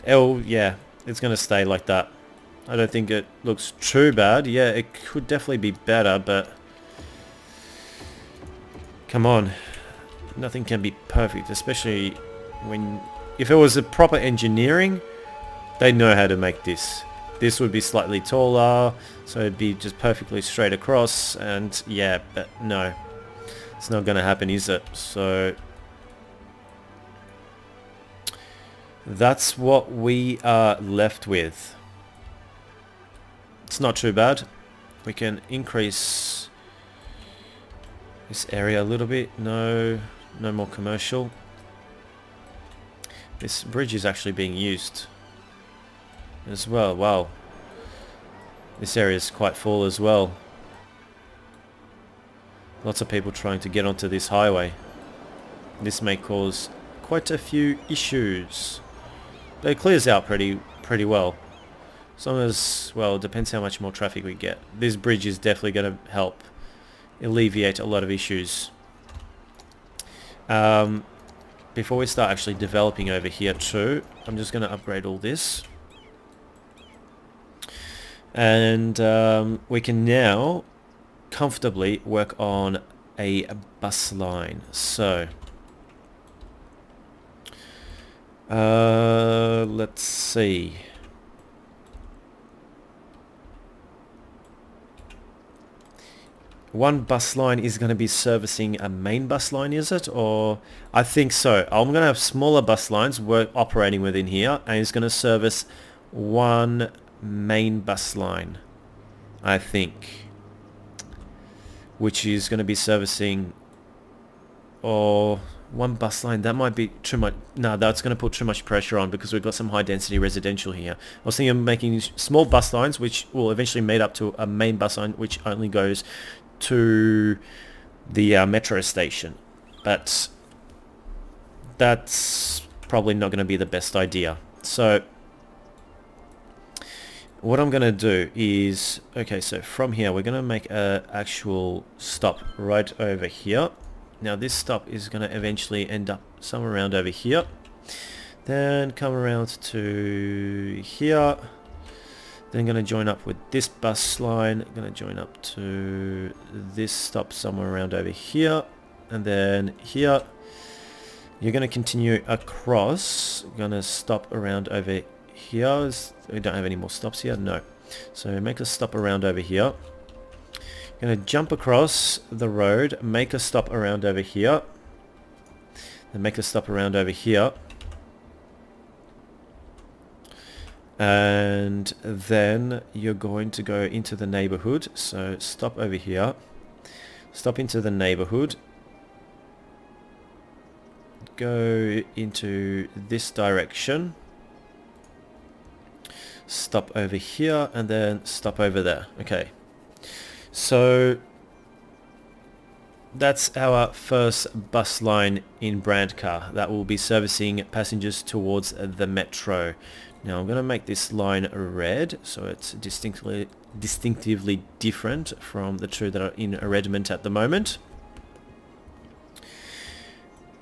Oh, yeah. It's going to stay like that. I don't think it looks too bad. Yeah, it could definitely be better, but come on. Nothing can be perfect, especially when... If it was a proper engineering, they know how to make this. This would be slightly taller, so it'd be just perfectly straight across, and yeah, but no, it's not going to happen, is it? So that's what we are left with. It's not too bad. We can increase this area a little bit. No more commercial. This bridge is actually being used as well. Wow. This area is quite full as well. Lots of people trying to get onto this highway. This may cause quite a few issues. But it clears out pretty well. As long as, well, it depends how much more traffic we get. This bridge is definitely going to help alleviate a lot of issues. Before we start actually developing over here too, I'm just going to upgrade all this. And we can now comfortably work on a bus line. So let's see. One bus line is going to be servicing a main bus line, is it? Or I think so. I'm going to have smaller bus lines operating within here, and it's going to service one main bus line, I think, which is going to be servicing, or one bus line. That might be too much. No, that's going to put too much pressure on because we've got some high density residential here. I was thinking of making small bus lines which will eventually made up to a main bus line which only goes to the metro station, but that's probably not going to be the best idea. So what I'm going to do is, okay, so from here we're going to make a actual stop right over here. Now this stop is going to eventually end up somewhere around over here, then come around to here, then going to join up with this bus line, going to join up to this stop somewhere around over here, and then here. You're going to continue across, going to stop around over here. We don't have any more stops here, no. So make a stop around over here. Going to jump across the road, make a stop around over here, then make a stop around over here. And then you're going to go into the neighborhood. So stop over here, stop into the neighborhood, go into this direction, stop over here, and then stop over there. Okay, so that's our first bus line in Branka that will be servicing passengers towards the metro. Now I'm going to make this line red so it's distinctively different from the two that are in arrangement at the moment.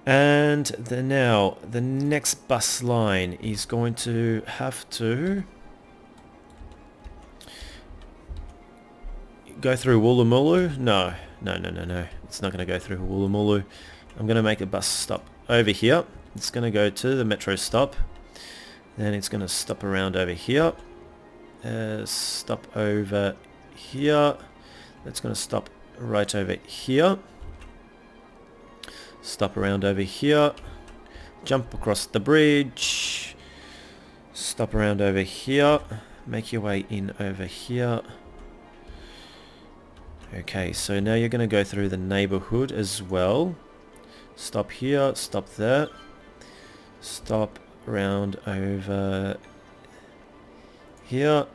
And now the next bus line is going to have to go through Wulmulu. No. It's not going to go through Wulmulu. I'm going to make a bus stop over here. It's going to go to the metro stop. Then it's going to stop around over here. Stop over here. That's going to stop right over here. Stop around over here. Jump across the bridge. Stop around over here. Make your way in over here. Okay, so now you're going to go through the neighborhood as well. Stop here, stop there. Stop around over here.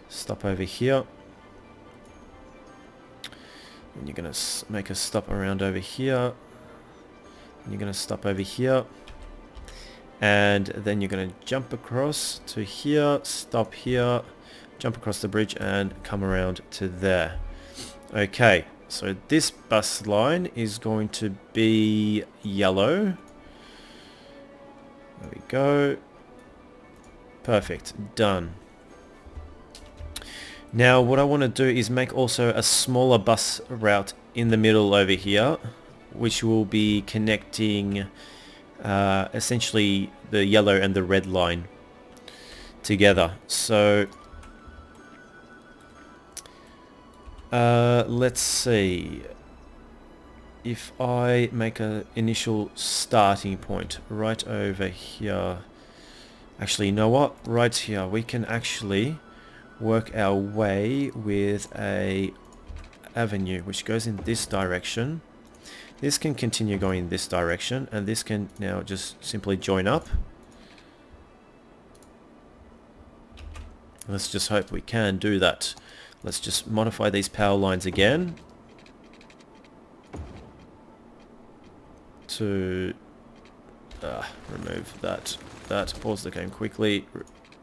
Stop over here. And you're going to make a stop around over here. And you're going to stop over here. And then you're going to jump across to here, stop here, jump across the bridge and come around to there. Okay, so this bus line is going to be yellow. There we go. Perfect, done. Now what I want to do is make also a smaller bus route in the middle over here, which will be connecting essentially the yellow and the red line together. So let's see. If I make an initial starting point right over here, actually, you know what? Right here, we can actually work our way with a avenue which goes in this direction. This can continue going in this direction, and this can now just simply join up. Let's just hope we can do that. Let's just modify these power lines again to remove that. Pause the game quickly.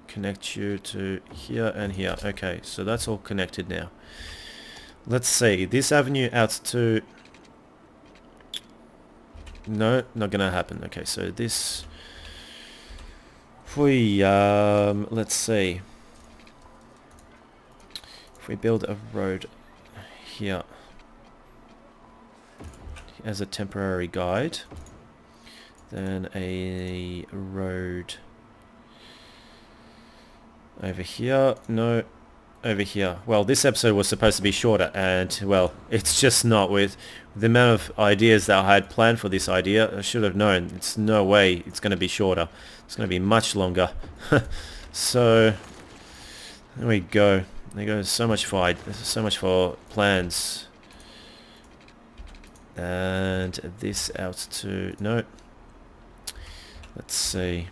Connect you to here and here. Okay, so that's all connected now. Let's see. This avenue out to... No, not gonna happen. Okay, so this... let's see. If we build a road here as a temporary guide, then a road over here, no, over here. Well, this episode was supposed to be shorter, and well, it's just not. With the amount of ideas that I had planned for this idea, I should have known it's no way it's going to be shorter. It's going to be much longer. So there we go. There goes so much for plans. And this out to... no. Let's see.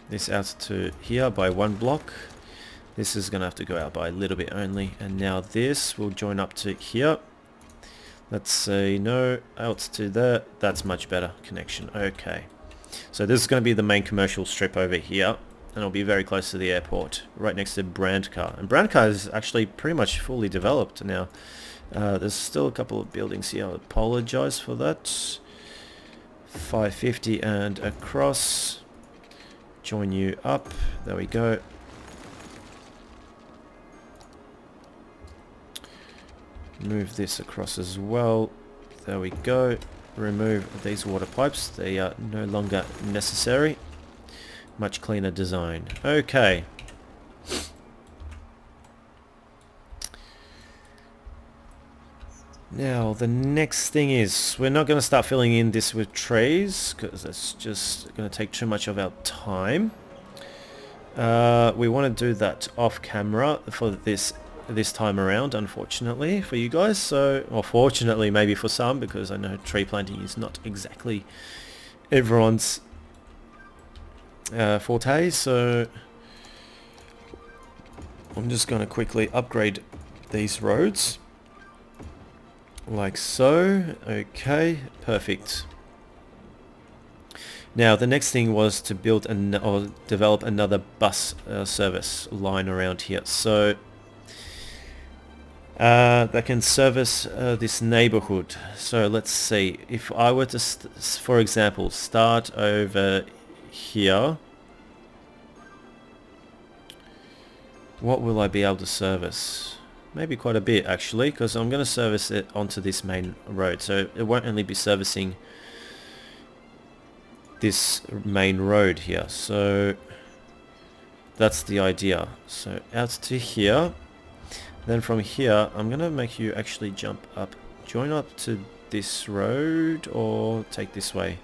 This out to here by 1 block. This is going to have to go out by a little bit only. And now this will join up to here. Let's say no, out to there. That's much better connection. Okay. So this is going to be the main commercial strip over here. And it'll be very close to the airport, right next to Branka. And Branka is actually pretty much fully developed now. There's still a couple of buildings here. I apologize for that. 550 and across. Join you up. There we go. Move this across as well. There we go. Remove these water pipes. They are no longer necessary. Much cleaner design. Okay. Now the next thing is, we're not going to start filling in this with trees because that's just going to take too much of our time. We want to do that off camera for this time around, unfortunately for you guys. So, or fortunately maybe for some, because I know tree planting is not exactly everyone's forte. So I'm just going to quickly upgrade these roads like so. Okay, perfect. Now the next thing was to build or develop another bus service line around here, so that can service this neighborhood. So let's see, if I were to for example start over here, what will I be able to service? Maybe quite a bit actually, because I'm going to service it onto this main road, so it won't only be servicing this main road here. So that's the idea. So out to here, then from here I'm going to make you actually jump up, join up to this road, or take this way,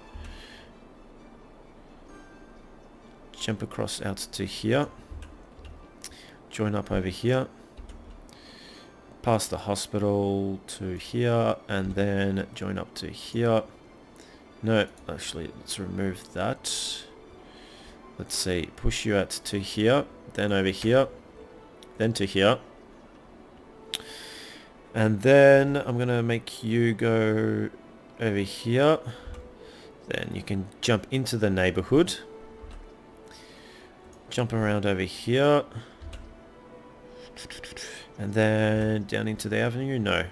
jump across out to here, join up over here, past the hospital to here, and then join up to here. No, actually, let's remove that. Let's see, push you out to here, then over here, then to here. And then I'm going to make you go over here. Then you can jump into the neighborhood. Jump around over here. And then down into the avenue. No,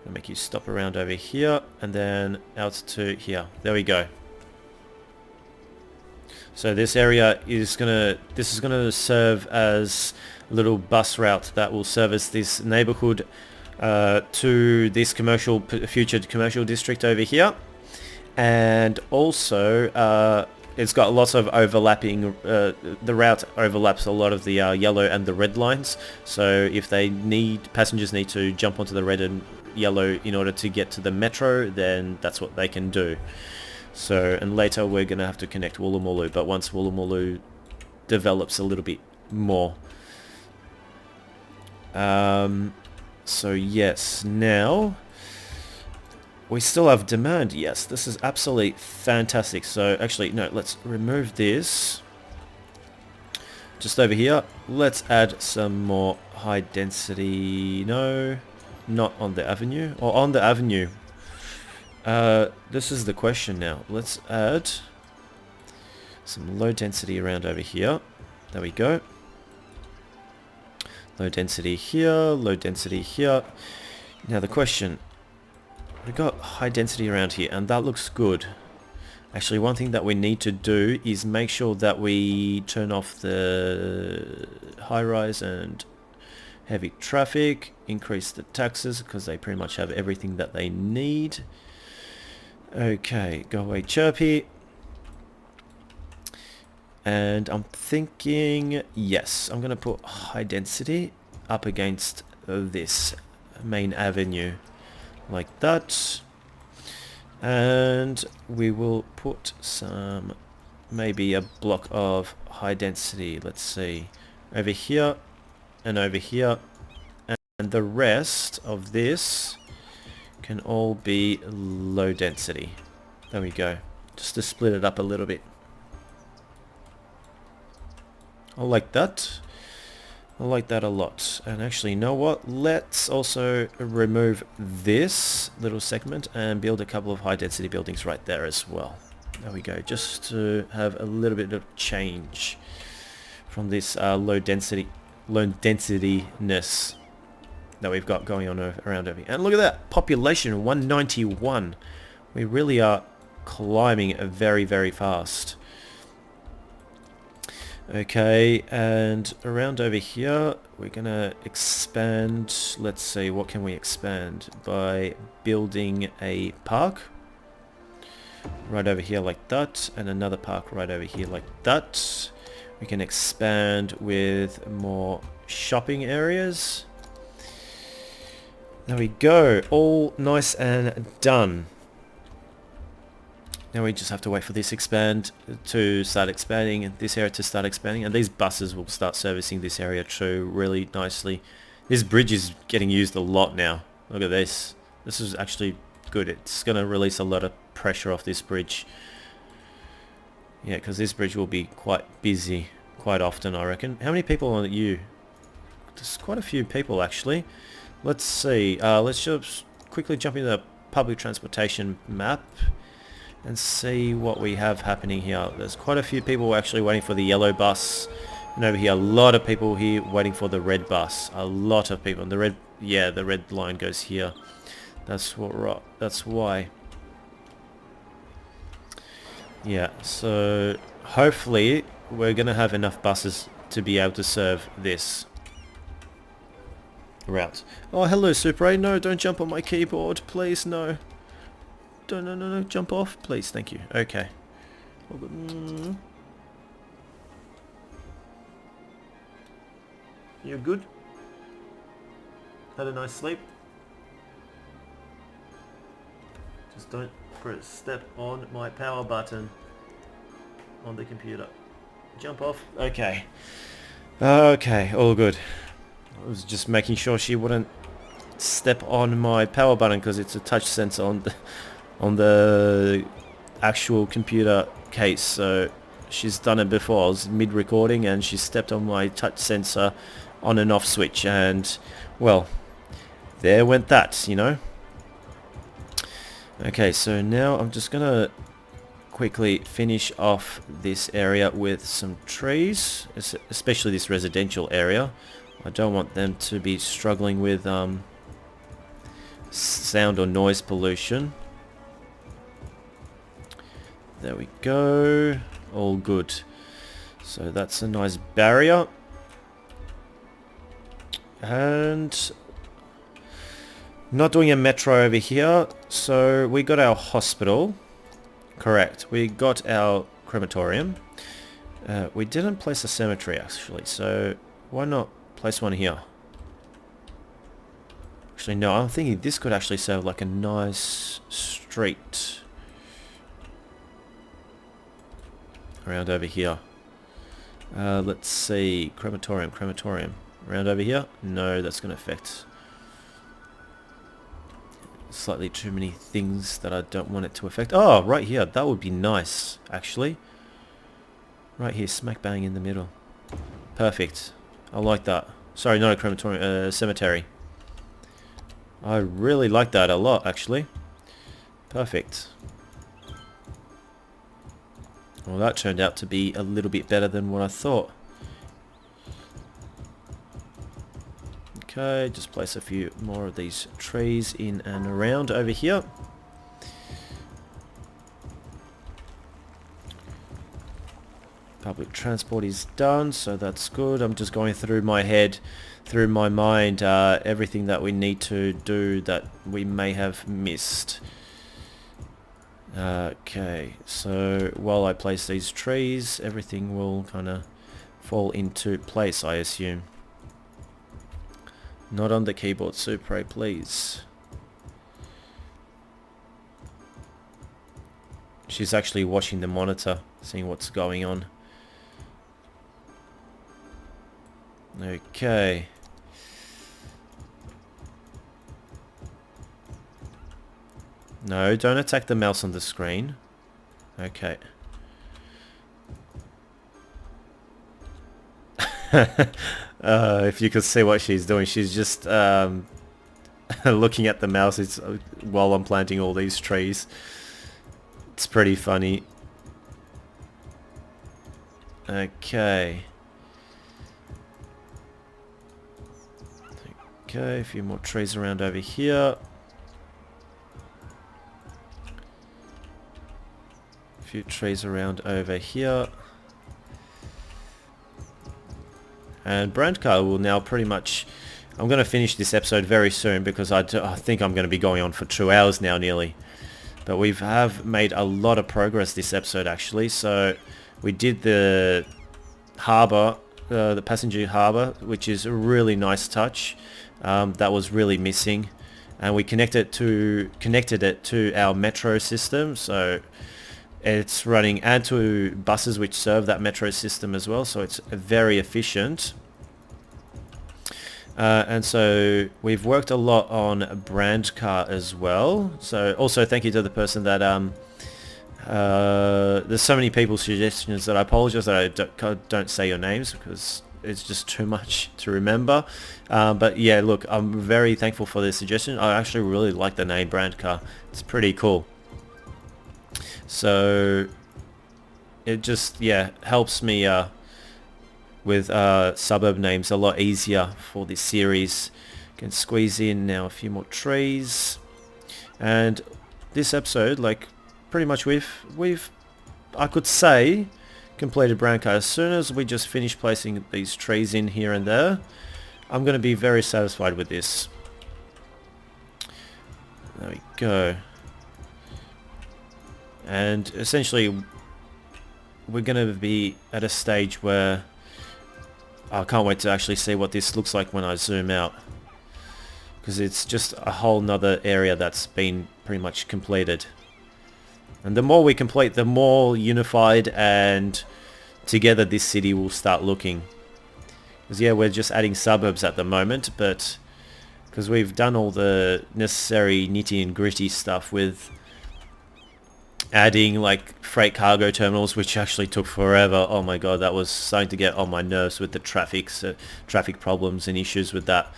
I'll make you stop around over here and then out to here. There we go. So this area is gonna serve as a little bus route that will service this neighborhood to this future commercial district over here. and also it's got lots of overlapping, the route overlaps a lot of the yellow and the red lines, so if passengers need to jump onto the red and yellow in order to get to the metro, then that's what they can do. So, and later we're going to have to connect Wulmulu, but once Wulmulu develops a little bit more. So yes, now we still have demand. Yes, this is absolutely fantastic. So actually, no, let's remove this. Just over here, let's add some more high density. No, not on the avenue, or on the avenue. This is the question now. Let's add some low density around over here. There we go. Low density here, low density here. Now the question, we've got high density around here and that looks good. Actually, one thing that we need to do is make sure that we turn off the high-rise and heavy traffic, increase the taxes because they pretty much have everything that they need. Okay, go away chirpy. And I'm thinking, yes, I'm going to put high density up against this main avenue like that. And we will put some, maybe a block of high density, let's see, over here and over here. And the rest of this can all be low density. There we go. Just to split it up a little bit. I like that. I like that a lot. And actually, you know what? Let's also remove this little segment and build a couple of high density buildings right there as well. There we go. Just to have a little bit of change from this low densityness that we've got going on around over here. And look at that, population 191. We really are climbing very, very fast. Okay, and around over here, we're gonna expand. Let's see, what can we expand? By building a park right over here like that, and another park right over here like that. We can expand with more shopping areas. There we go, all nice and done. Now we just have to wait for this to start expanding, this area to start expanding, and these buses will start servicing this area too really nicely. This bridge is getting used a lot now. Look at this. This is actually good. It's going to release a lot of pressure off this bridge. Yeah, because this bridge will be quite busy quite often, I reckon. How many people on you? There's quite a few people actually. Let's see. Let's just quickly jump into the public transportation map and see what we have happening here. There's quite a few people actually waiting for the yellow bus, and over here a lot of people here waiting for the red bus. A lot of people. And the red, yeah, the red line goes here. That's what. That's why. Yeah. So hopefully we're gonna have enough buses to be able to serve this route. Oh, hello, Super 8. No, don't jump on my keyboard, please. No. No, jump off, please, thank you. Okay. You're good? Had a nice sleep? Just don't step on my power button on the computer. Jump off. Okay. Okay, all good. I was just making sure she wouldn't step on my power button because it's a touch sensor on the actual computer case, so she's done it before. I was mid-recording and she stepped on my touch sensor on and off switch, and well, there went that, you know. Okay, so now I'm just gonna quickly finish off this area with some trees, especially this residential area. I don't want them to be struggling with sound or noise pollution. There we go. All good. So that's a nice barrier. And not doing a metro over here. So we got our hospital. Correct. We got our crematorium. We didn't place a cemetery actually, so why not place one here? Actually, no, I'm thinking this could actually serve like a nice street around over here. Let's see, crematorium. Around over here? No, that's going to affect slightly too many things that I don't want it to affect. Oh, right here. That would be nice, actually. Right here, smack bang in the middle. Perfect. I like that. Sorry, not a crematorium, cemetery. I really like that a lot, actually. Perfect. Well, that turned out to be a little bit better than what I thought. Okay, just place a few more of these trees in and around over here. Public transport is done, so that's good. I'm just going through my head, through my mind, everything that we need to do that we may have missed. Okay, so while I place these trees, everything will kind of fall into place, I assume. Not on the keyboard, Supre, please. She's actually watching the monitor, seeing what's going on. Okay. No, don't attack the mouse on the screen. Okay. If you could see what she's doing, she's just looking at the mouse while I'm planting all these trees. It's pretty funny. Okay. Okay, a few more trees around over here. A few trees around over here. And Branka will now pretty much... I'm going to finish this episode very soon because I think I'm going to be going on for 2 hours now nearly. But we have made a lot of progress this episode actually. So we did the harbour, the passenger harbour, which is a really nice touch. That was really missing, and we connected it to our metro system, so it's running and to buses which serve that metro system as well, so it's very efficient. And so we've worked a lot on Branka as well. So also thank you to the person that there's so many people's suggestions that I apologize that I don't say your names because it's just too much to remember. But yeah, look, I'm very thankful for this suggestion. I actually really like the name Branka. It's pretty cool. So it just, yeah, helps me with suburb names a lot easier for this series. Can squeeze in now a few more trees. And this episode, like, pretty much we've I could say completed Branka. As soon as we just finish placing these trees in here and there, I'm going to be very satisfied with this. There we go. And essentially we're going to be at a stage where I can't wait to actually see what this looks like when I zoom out, because it's just a whole nother area that's been pretty much completed. And the more we complete, the more unified and together this city will start looking. Because yeah, we're just adding suburbs at the moment, but because we've done all the necessary nitty and gritty stuff with adding like freight cargo terminals, which actually took forever. Oh my god, that was starting to get on my nerves with the traffic problems and issues with that.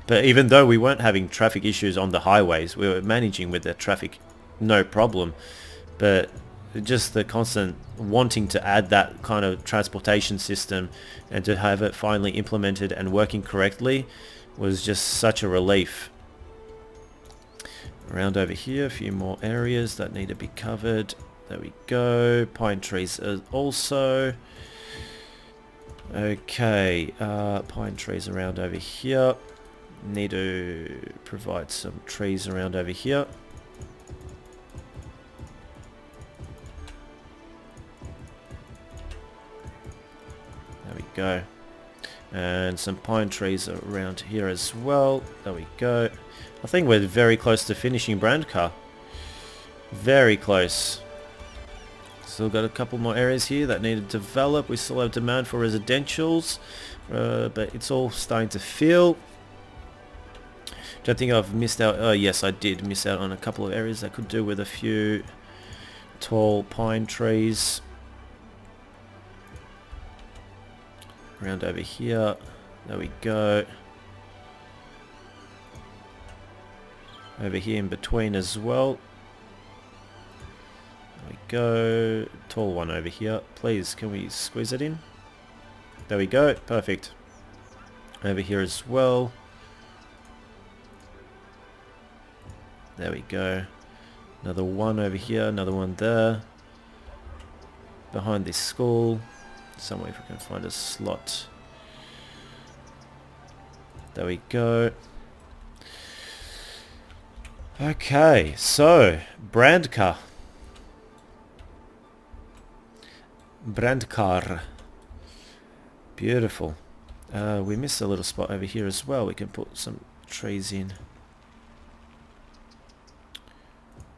But even though we weren't having traffic issues on the highways, we were managing with the traffic no problem. But just the constant wanting to add that kind of transportation system and to have it finally implemented and working correctly was just such a relief. Around over here, a few more areas that need to be covered. There we go. Pine trees also. Okay, pine trees around over here. Need to provide some trees around over here. go. And some pine trees around here as well. There we go. I think we're very close to finishing Branka. Very close. Still got a couple more areas here that need to develop. We still have demand for residentials, but it's all starting to fill. Don't think I've missed out. Oh yes, I did miss out on a couple of areas that could do with a few tall pine trees. Around over here. There we go. Over here in between as well. There we go. Tall one over here. Please, can we squeeze it in? There we go. Perfect. Over here as well. There we go. Another one over here. Another one there. Behind this school. Somewhere if we can find a slot. There we go. Okay, so Branka. Brandkar. Beautiful. We missed a little spot over here as well. We can put some trees in.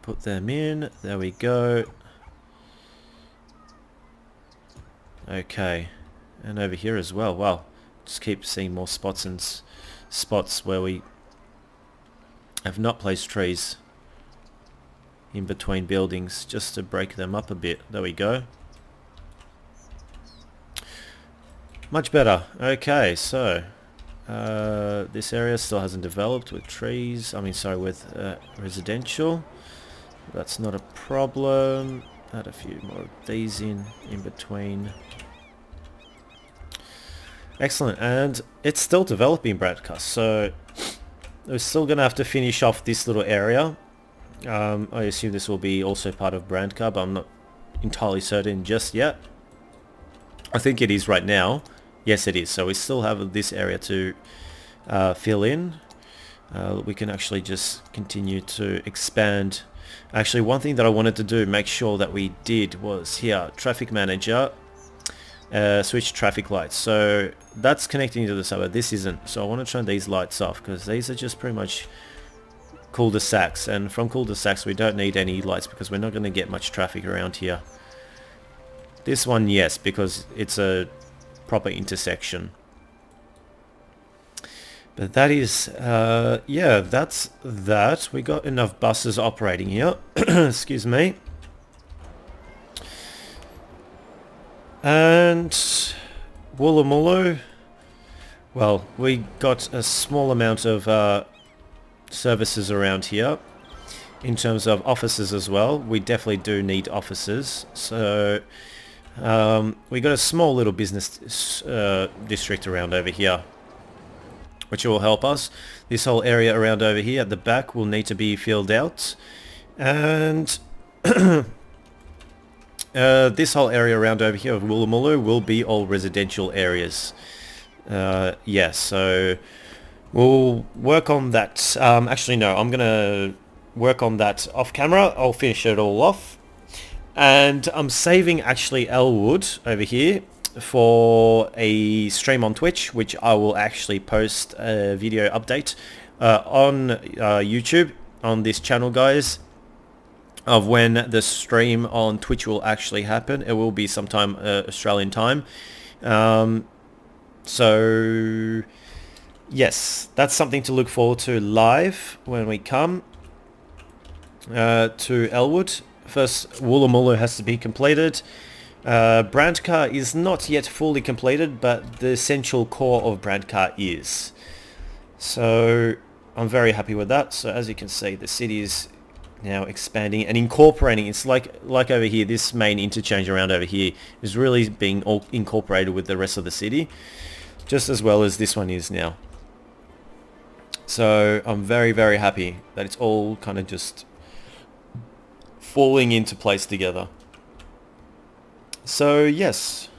Put them in. There we go. Okay. And over here as well. Wow. Just keep seeing more spots and spots where we have not placed trees in between buildings just to break them up a bit. There we go. Much better. Okay, so this area still hasn't developed with trees. I mean, sorry, with residential. That's not a problem. Add a few more of these in between. Excellent, and it's still developing, Branka, so we're still going to have to finish off this little area. I assume this will be also part of Branka, but I'm not entirely certain just yet. I think it is right now. Yes, it is. So we still have this area to fill in. We can actually just continue to expand. Actually, one thing that I wanted to do, make sure that we did, was here, traffic manager, switch traffic lights. So that's connecting to the suburb. This isn't. So I want to turn these lights off because these are just pretty much cul-de-sacs. And from cul-de-sacs, we don't need any lights because we're not going to get much traffic around here. This one, yes, because it's a proper intersection. But that is, yeah, that's that. We got enough buses operating here. Excuse me. And Wulmulu, well, we got a small amount of services around here. In terms of offices as well, we definitely do need offices. So we got a small little business district around over here, which will help us. This whole area around over here at the back will need to be filled out. And this whole area around over here of Wulmulu will be all residential areas. Yeah, so we'll work on that. Actually, no, I'm going to work on that off camera. I'll finish it all off. And I'm saving actually Elwood over here for a stream on Twitch, which I will actually post a video update on YouTube on this channel, guys, of when the stream on Twitch will actually happen. It will be sometime Australian time. So yes, that's something to look forward to live when we come to Elwood. First, Wulmulu has to be completed. Branka is not yet fully completed, but the essential core of Branka is. So I'm very happy with that. So as you can see, the city is now expanding and incorporating. It's like over here, this main interchange around over here is really being all incorporated with the rest of the city, just as well as this one is now. So I'm very, very happy that it's all kind of just falling into place together. So yes.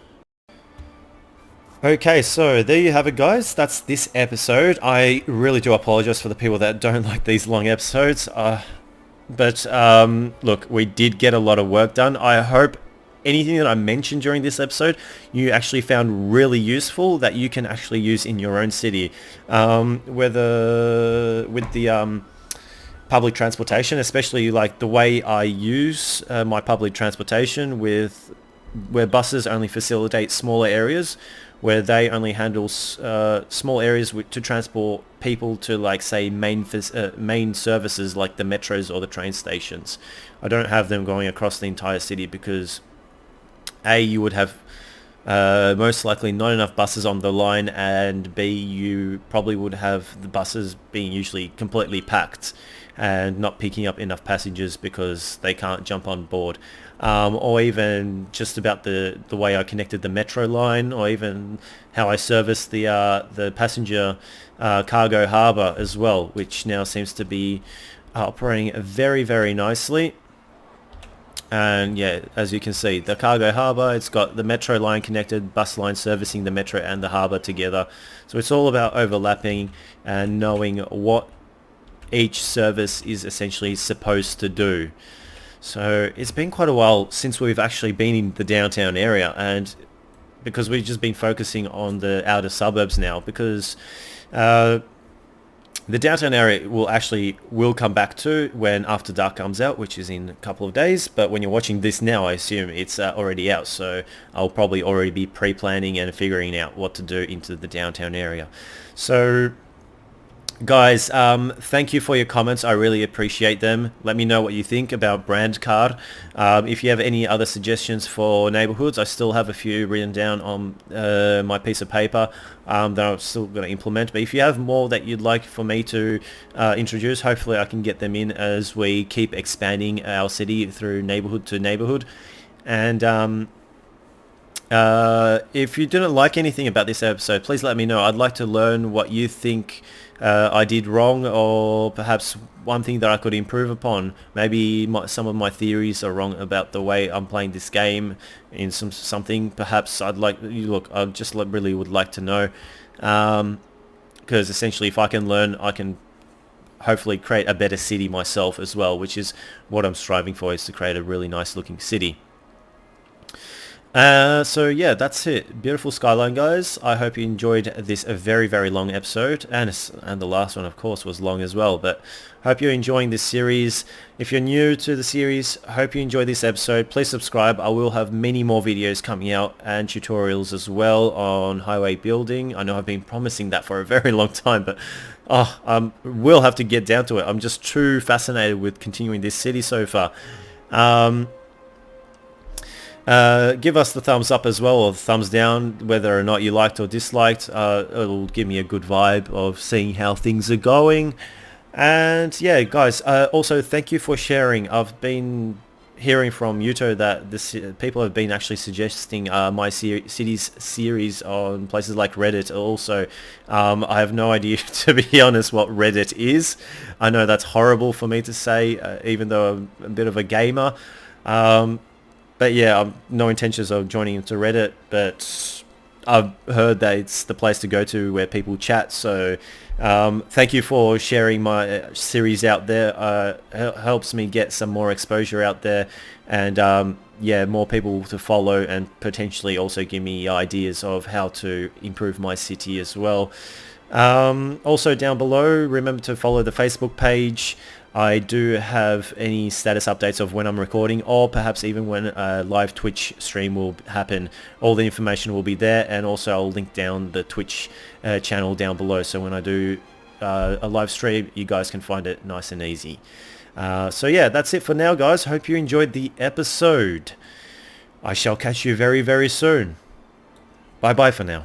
Okay, so there you have it, guys. That's this episode. I really do apologize for the people that don't like these long episodes. But look, we did get a lot of work done. I hope anything that I mentioned during this episode you actually found really useful that you can actually use in your own city, whether with the public transportation, especially like the way I use my public transportation with where buses only facilitate smaller areas, where they only handle small areas to transport people to, like, say, main services like the metros or the train stations. I don't have them going across the entire city because A, you would have most likely not enough buses on the line, and B, you probably would have the buses being usually completely packed and not picking up enough passengers because they can't jump on board. Or even just about the way I connected the metro line, or even how I service the passenger cargo harbour as well, which now seems to be operating very, very nicely. And yeah, as you can see, the cargo harbour, it's got the metro line connected, bus line servicing the metro and the harbour together. So it's all about overlapping and knowing what each service is essentially supposed to do. So it's been quite a while since we've actually been in the downtown area, and because we've just been focusing on the outer suburbs now, because the downtown area will come back to when After Dark comes out, which is in a couple of days. But when you're watching this now, I assume it's already out, so I'll probably already be pre-planning and figuring out what to do into the downtown area. So guys, thank you for your comments. I really appreciate them. Let me know what you think about brand card. If you have any other suggestions for neighborhoods, I still have a few written down on my piece of paper that I'm still going to implement. But if you have more that you'd like for me to introduce, hopefully I can get them in as we keep expanding our city through neighborhood to neighborhood. And if you didn't like anything about this episode, please let me know. I'd like to learn what you think I did wrong, or perhaps one thing that I could improve upon. Maybe some of my theories are wrong about the way I'm playing this game in something. Perhaps I'd like you look. I just really would like to know, because essentially, if I can learn, I can hopefully create a better city myself as well, which is what I'm striving for, is to create a really nice looking city. So yeah, that's it. Beautiful skyline, guys. I hope you enjoyed this very, very long episode, and the last one, of course, was long as well. But hope you're enjoying this series. If you're new to the series, hope you enjoyed this episode. Please subscribe. I will have many more videos coming out and tutorials as well on highway building. I know I've been promising that for a very long time, but we'll have to get down to it. I'm just too fascinated with continuing this city so far. Give us the thumbs up as well, or the thumbs down, whether or not you liked or disliked. It'll give me a good vibe of seeing how things are going. And yeah, guys, also thank you for sharing. I've been hearing from Yuto that people have been actually suggesting my cities series on places like Reddit. Also, I have no idea, to be honest, what Reddit is. I know that's horrible for me to say, even though I'm a bit of a gamer. But yeah, I've no intentions of joining into Reddit, but I've heard that it's the place to go to where people chat. So thank you for sharing my series out there. Helps me get some more exposure out there, and yeah, more people to follow, and potentially also give me ideas of how to improve my city as well. Also down below, remember to follow the Facebook page. I do have any status updates of when I'm recording, or perhaps even when a live Twitch stream will happen. All the information will be there, and also I'll link down the Twitch channel down below, so when I do a live stream, you guys can find it nice and easy. So yeah, that's it for now, guys. Hope you enjoyed the episode. I shall catch you very, very soon. Bye bye for now.